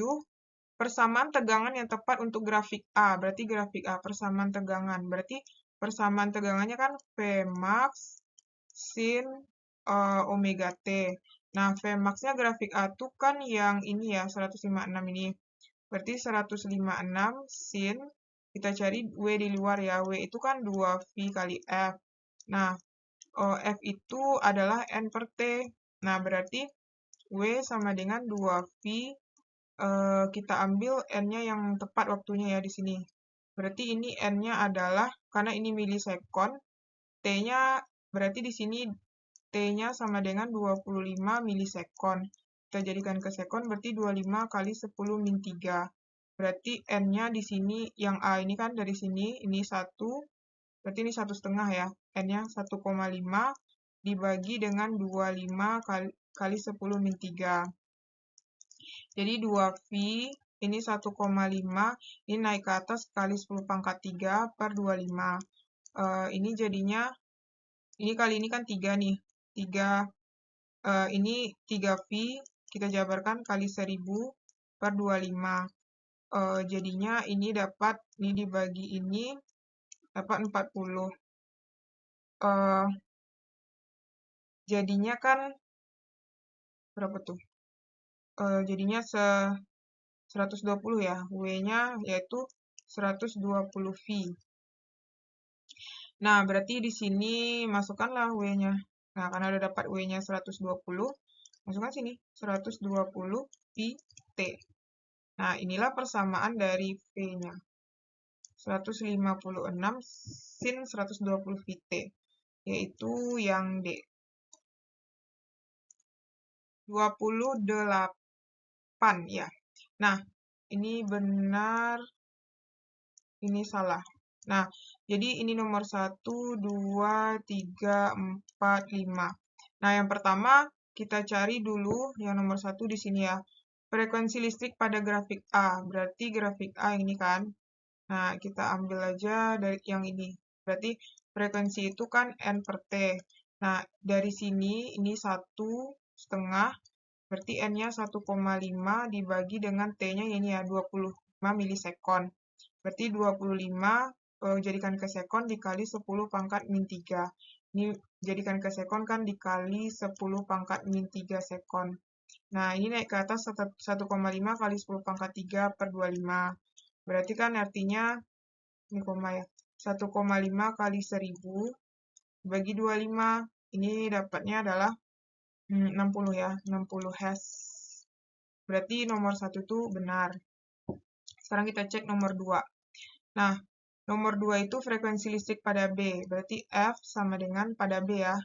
persamaan tegangan yang tepat untuk grafik A. Berarti grafik A, persamaan tegangan. Berarti persamaan tegangannya kan Vmax sin omega T. Nah, Vmax-nya grafik A itu kan yang ini ya, 156 ini. Berarti 156 sin, kita cari W di luar ya. W itu kan 2V kali F. Nah, F itu adalah N per T. Nah, berarti W sama dengan 2V, kita ambil N-nya yang tepat waktunya ya di sini. Berarti ini N-nya adalah, karena ini milisekon, T-nya berarti di sini T-nya sama dengan 25 milisekon. Kita jadikan ke sekon, berarti 25 kali 10 min 3. Berarti N-nya di sini, yang A ini kan dari sini, ini 1, berarti ini 1,5 ya. N-nya 1,5 dibagi dengan 25 kali 10 min 3. Jadi 2V, ini 1,5, ini naik ke atas kali 10 pangkat 3 per 25. Ini jadinya, ini kali ini kan 3 nih. 3, ini 3V, kita jabarkan kali 1000 per 25. Jadinya ini dapat, ini dibagi ini, dapat 40. Jadinya kan, berapa tuh? Jadinya 120 ya, W-nya yaitu 120 V. Nah, berarti di sini masukkanlah W-nya. Nah, karena udah dapat W-nya 120, masukkan sini 120 VT. Nah, inilah persamaan dari V-nya. 156 sin 120 VT, yaitu yang D. 28. pan, ya. Nah, ini benar, ini salah. Nah, jadi ini nomor 1, 2, 3, 4, 5. Nah, yang pertama kita cari dulu yang nomor 1 di sini ya. Frekuensi listrik pada grafik A. Berarti grafik A ini kan. Nah, kita ambil aja dari yang ini. Berarti frekuensi itu kan N per T. Nah, dari sini ini 1,5. Berarti N-nya 1,5 dibagi dengan T-nya ini ya 25 milisekon. Berarti 25 jadikan ke sekon dikali 10 pangkat min 3. Ini jadikan ke sekon kan dikali 10 pangkat min 3 sekon. Nah, ini naik ke atas 1,5 kali 10 pangkat 3 per 25. Berarti kan artinya, ini koma ya, 1,5 kali 1000 bagi 25. Ini dapatnya adalah 60 ya, 60 Hz. Berarti nomor 1 itu benar. Sekarang kita cek nomor 2. Nah, nomor 2 itu frekuensi listrik pada B. Berarti F sama dengan pada B ya.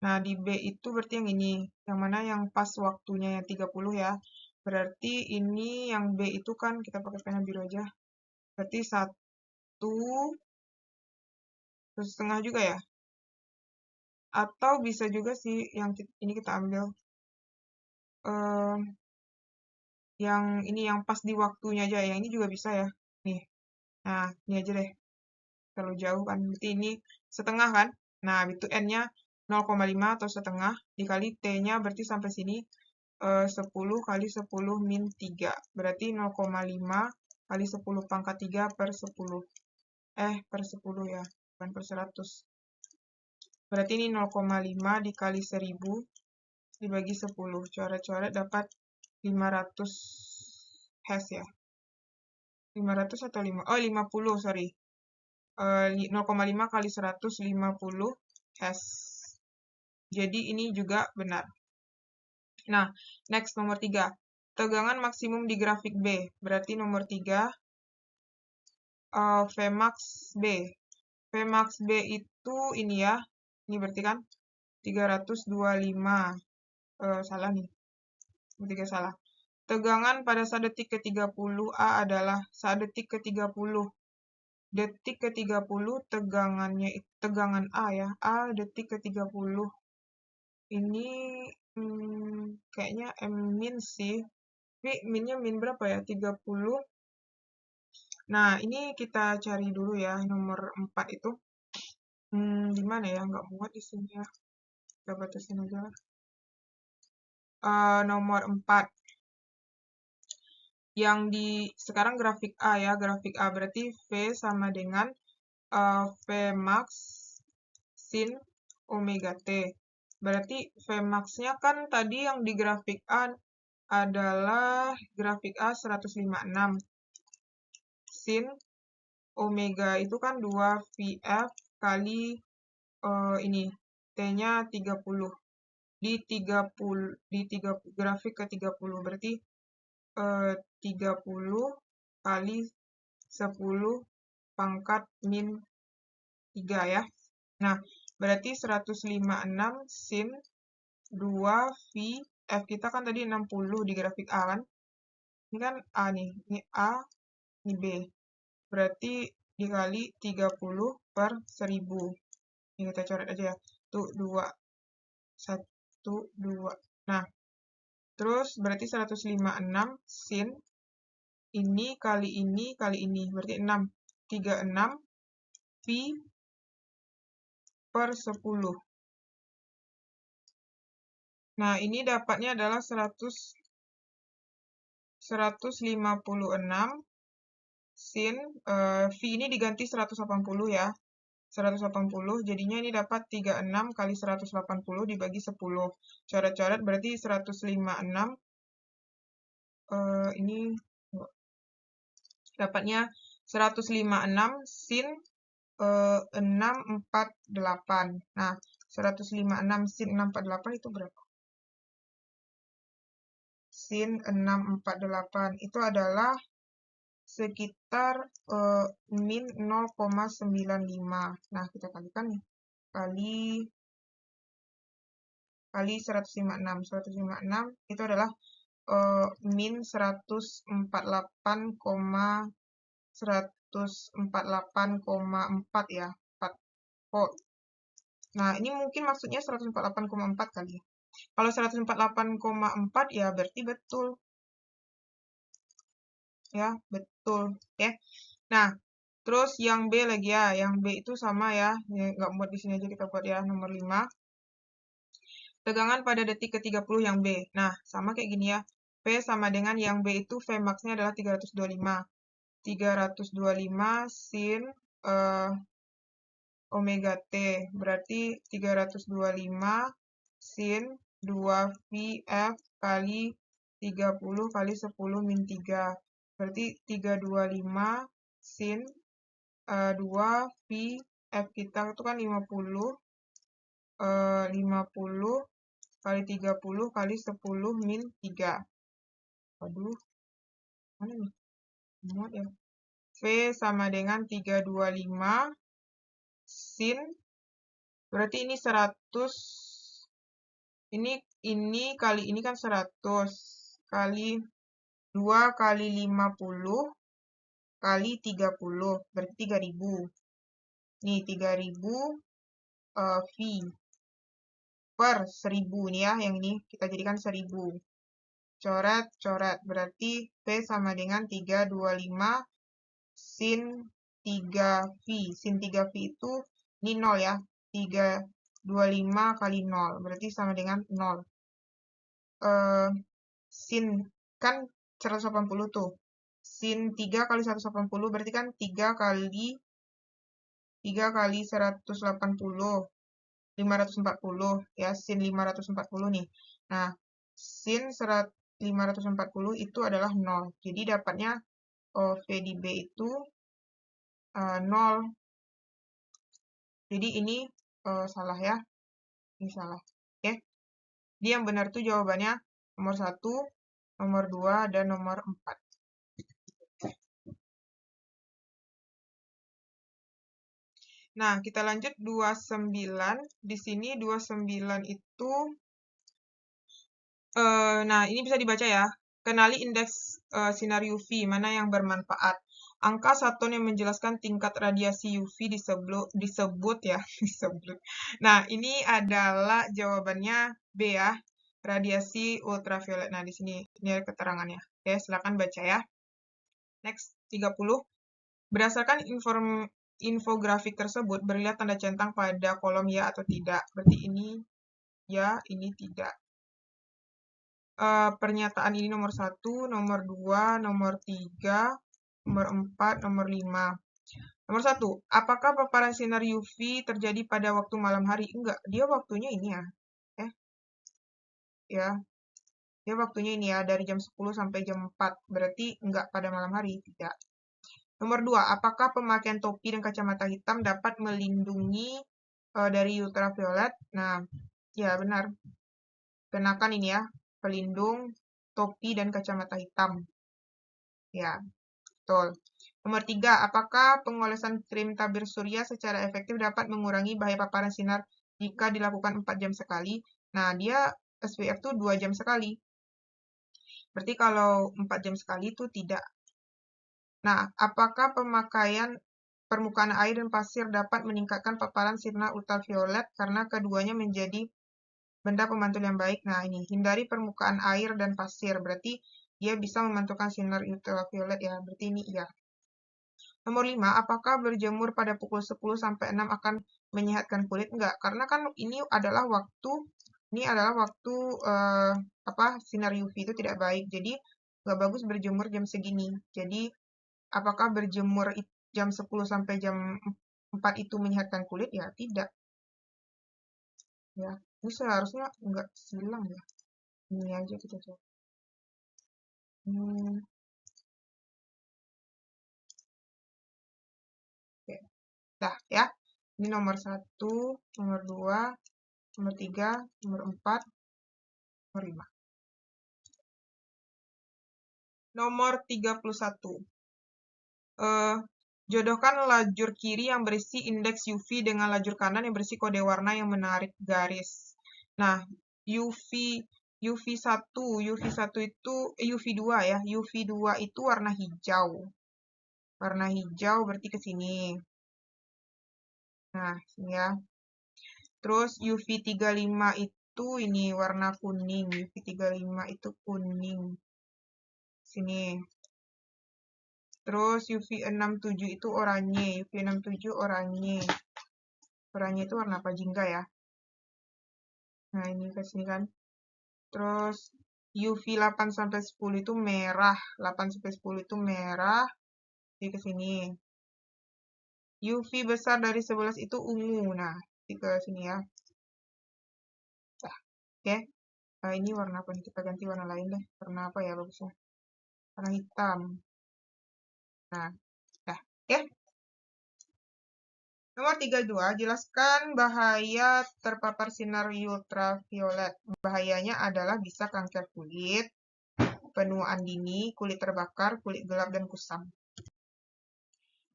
Nah, di B itu berarti yang ini. Yang mana yang pas waktunya yang 30 ya. Berarti ini yang B itu kan, kita pakai pena biru aja. Berarti 1,5 juga ya. Atau bisa juga sih yang ini kita ambil. Yang ini yang pas di waktunya aja. Yang ini juga bisa ya. Nih. Nah, ini aja deh. Terlalu jauh kan. Berarti ini setengah kan. Nah, itu N-nya 0,5 atau setengah. Dikali T-nya berarti sampai sini 10 kali 10 min 3. Berarti 0,5 kali 10 pangkat 3 per 10. Per 10 ya. Bukan per 100. Berarti ini 0,5 dikali 1000 dibagi 10. Coret-coret dapat 500 Hz ya. 500 atau 5? Oh, 50, sorry. 0,5 kali 150 Hz. Jadi ini juga benar. Nah, next nomor 3. Tegangan maksimum di grafik B. Berarti nomor 3, Vmax B. Vmax B itu ini ya. Ini berarti kan 325. Salah nih. 3 salah. Tegangan pada saat detik ke-30 A adalah saat detik ke-30. Detik ke-30 tegangannya, tegangan A ya. A detik ke-30. Ini kayaknya min sih. Tapi minnya min berapa ya? 30. Nah, ini kita cari dulu ya nomor 4 itu. Gimana ya? Nggak muat di sini ya. Kita batasin aja. Nomor 4. Yang di sekarang grafik A ya. Grafik A berarti V sama dengan Vmax sin omega T. Berarti Vmax-nya kan tadi yang di grafik A adalah grafik A 156. Sin omega itu kan 2 VF kali ini T-nya 30. Di 30 grafik ke 30 berarti 30 kali 10 pangkat min 3 ya. Nah, berarti 156 sin 2 V F kita kan tadi 60 di grafik A kan. Ini kan A nih, ini A, ini B. Berarti dikali 30 per 1000. Ini kita coret aja ya. Tuh 2, 1, 2. Nah, terus berarti 156 sin ini kali ini kali ini. Berarti 6. 36 V per 10. Nah, ini dapatnya adalah 156 sin V ini diganti 180 ya. 180 jadinya ini dapat 36 kali 180 dibagi 10. Coret-coret berarti 156 ini dapatnya 156 sin 648. Nah, 156 sin 648 itu berapa? Sin 648 itu adalah sekitar min 0,95. Nah, kita kalikan nih. Kali 156. 156 itu adalah min 148,4 ya. 4 volt. Nah, ini mungkin maksudnya 148,4 kali ya. Kalau 148,4 ya berarti betul. Ya, betul. Oke. Nah, terus yang B lagi ya. Yang B itu sama ya. Nggak muat di sini aja kita buat ya. Nomor 5. Tegangan pada detik ke-30 yang B. Nah, sama kayak gini ya. V sama dengan yang B itu V max-nya adalah 325. 325 sin omega T. Berarti 325 sin 2VF kali 30 kali 10 min 3. Berarti 325 sin 2VF kita itu kan 50. 50 kali 30 kali 10 min 3. Waduh, mana nih? Muat ya. V sama dengan 325 sin, berarti ini 100, ini kali ini kan 100, kali 2 kali 50 kali 30, berarti 3000. Nih 3000 V per 1000 nih ya, yang ini kita jadikan 1000. Coret, coret, berarti V sama dengan 325 sin 3V. Sin 3V itu ini 0 ya. 325 kali 0, berarti sama dengan 0. Sin kan 180 tuh. Sin 3 kali 180 berarti kan 3 kali 180. 540 ya, sin 540 nih. Nah, sin 540 itu adalah 0. Jadi dapatnya V di B itu 0. Jadi ini salah ya. Ini salah. Oke. Jadi yang benar tuh jawabannya nomor 1, nomor 2, dan nomor 4. Nah, kita lanjut 29. Di sini 29 itu, nah ini bisa dibaca ya. Kenali indeks sinar UV, mana yang bermanfaat. Angka saton yang menjelaskan tingkat radiasi UV disebut ya. disebut. Nah, ini adalah jawabannya B ya. Radiasi ultraviolet. Nah, di sini ini ada keterangannya. Oke, silakan baca ya. Next, 30. Berdasarkan infografik tersebut, berilah tanda centang pada kolom ya atau tidak. Berarti ini ya, ini tidak. Pernyataan ini nomor 1, nomor 2, nomor 3, nomor 4, nomor 5. Nomor 1, apakah paparan sinar UV terjadi pada waktu malam hari? Enggak, dia waktunya ini ya. Ya, dia waktunya ini ya, dari jam 10 sampai jam 4. Berarti enggak pada malam hari, tidak. Nomor 2, apakah pemakaian topi dan kacamata hitam dapat melindungi dari ultraviolet? Nah, ya benar. Kenakan ini ya, pelindung topi dan kacamata hitam. Ya, betul. Nomor 3, apakah pengolesan krim tabir surya secara efektif dapat mengurangi bahaya paparan sinar jika dilakukan 4 jam sekali? Nah, dia SPF tuh 2 jam sekali. Berarti kalau 4 jam sekali itu tidak. Nah, apakah pemakaian permukaan air dan pasir dapat meningkatkan paparan sinar ultraviolet karena keduanya menjadi benda pemantul yang baik? Nah, ini hindari permukaan air dan pasir. Berarti dia bisa memantulkan sinar ultraviolet ya. Berarti ini iya. Nomor 5, apakah berjemur pada pukul 10 sampai 6 akan menyehatkan kulit? Enggak, karena kan ini adalah waktu sinar UV itu tidak baik. Jadi nggak bagus berjemur jam segini. Jadi apakah berjemur jam 10 sampai jam 4 itu menyehatkan kulit? Ya, tidak. Ya, ini seharusnya nggak silang ya. Ini aja kita coba. Oke. Dah ya. Ini nomor 1, nomor 2, nomor 3, nomor 4, nomor 5. Nomor 31. Jodohkan lajur kiri yang berisi indeks UV dengan lajur kanan yang berisi kode warna yang menarik garis. Nah, UV1 itu UV2 ya. UV2 itu warna hijau. Warna hijau berarti ke sini. Nah, sini ya. Terus UV35 itu ini warna kuning. UV35 itu kuning. Sini. Terus UV67 itu oranye. UV67 oranye. Oranye itu warna apa? Jingga ya. Nah, ini ke sini kan. Terus UV 8-10 itu merah. 8-10 itu merah. Jadi ke sini. UV besar dari 11 itu ungu. Nah, ke sini ya. Nah, oke. Nah, ini warna apa nih? Kita ganti warna lain deh. Warna apa ya bagusnya? Warna hitam. Nah, dah. Oke. Nomor 32, jelaskan bahaya terpapar sinar ultraviolet. Bahayanya adalah bisa kanker kulit, penuaan dini, kulit terbakar, kulit gelap, dan kusam.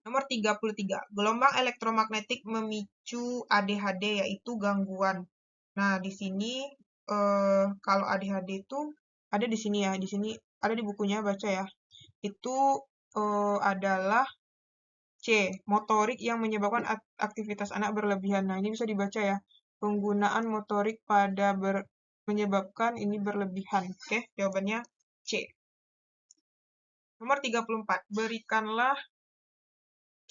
Nomor 33, gelombang elektromagnetik memicu ADHD, yaitu gangguan. Nah, di sini kalau ADHD itu ada di sini ya, di sini ada di bukunya, baca ya. Itu adalah C, motorik yang menyebabkan aktivitas anak berlebihan. Nah, ini bisa dibaca ya. Penggunaan motorik pada menyebabkan ini berlebihan. Oke, jawabannya C. Nomor 34, berikanlah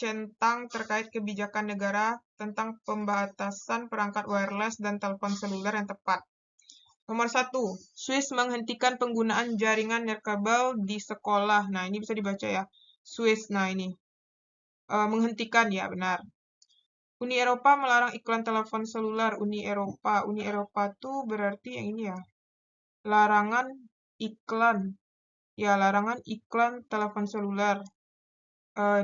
centang terkait kebijakan negara tentang pembatasan perangkat wireless dan telepon seluler yang tepat. Nomor 1, Swiss menghentikan penggunaan jaringan nirkabel di sekolah. Nah, ini bisa dibaca ya. Swiss, nah ini. Menghentikan, ya benar. Uni Eropa melarang iklan telepon seluler. Uni Eropa tuh berarti yang ini ya. Larangan iklan. Ya, larangan iklan telepon seluler.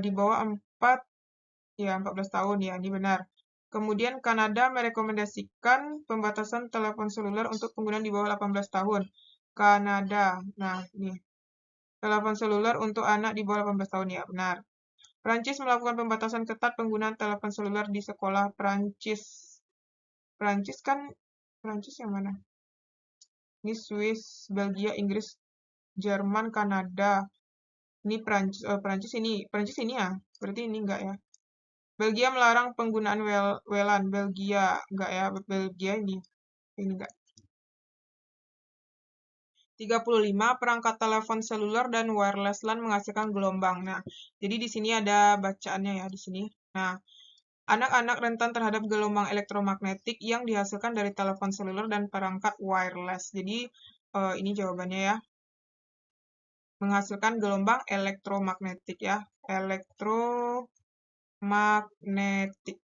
Di bawah 14 tahun, ya, ini benar. Kemudian Kanada merekomendasikan pembatasan telepon seluler untuk penggunaan di bawah 18 tahun. Kanada. Nah, ini. Telepon seluler untuk anak di bawah 18 tahun, ya, benar. Prancis melakukan pembatasan ketat penggunaan telepon seluler di sekolah. Prancis yang mana? Ini Swiss, Belgia, Inggris, Jerman, Kanada. Ini Prancis ini ya. Berarti ini enggak ya. Belgia melarang penggunaan WLAN. Belgia enggak ya. Belgia ini enggak. 35, perangkat telepon seluler dan wireless LAN menghasilkan gelombang. Nah, jadi di sini ada bacaannya ya di sini. Nah, anak-anak rentan terhadap gelombang elektromagnetik yang dihasilkan dari telepon seluler dan perangkat wireless. Jadi ini jawabannya ya. Menghasilkan gelombang elektromagnetik ya. Elektromagnetik.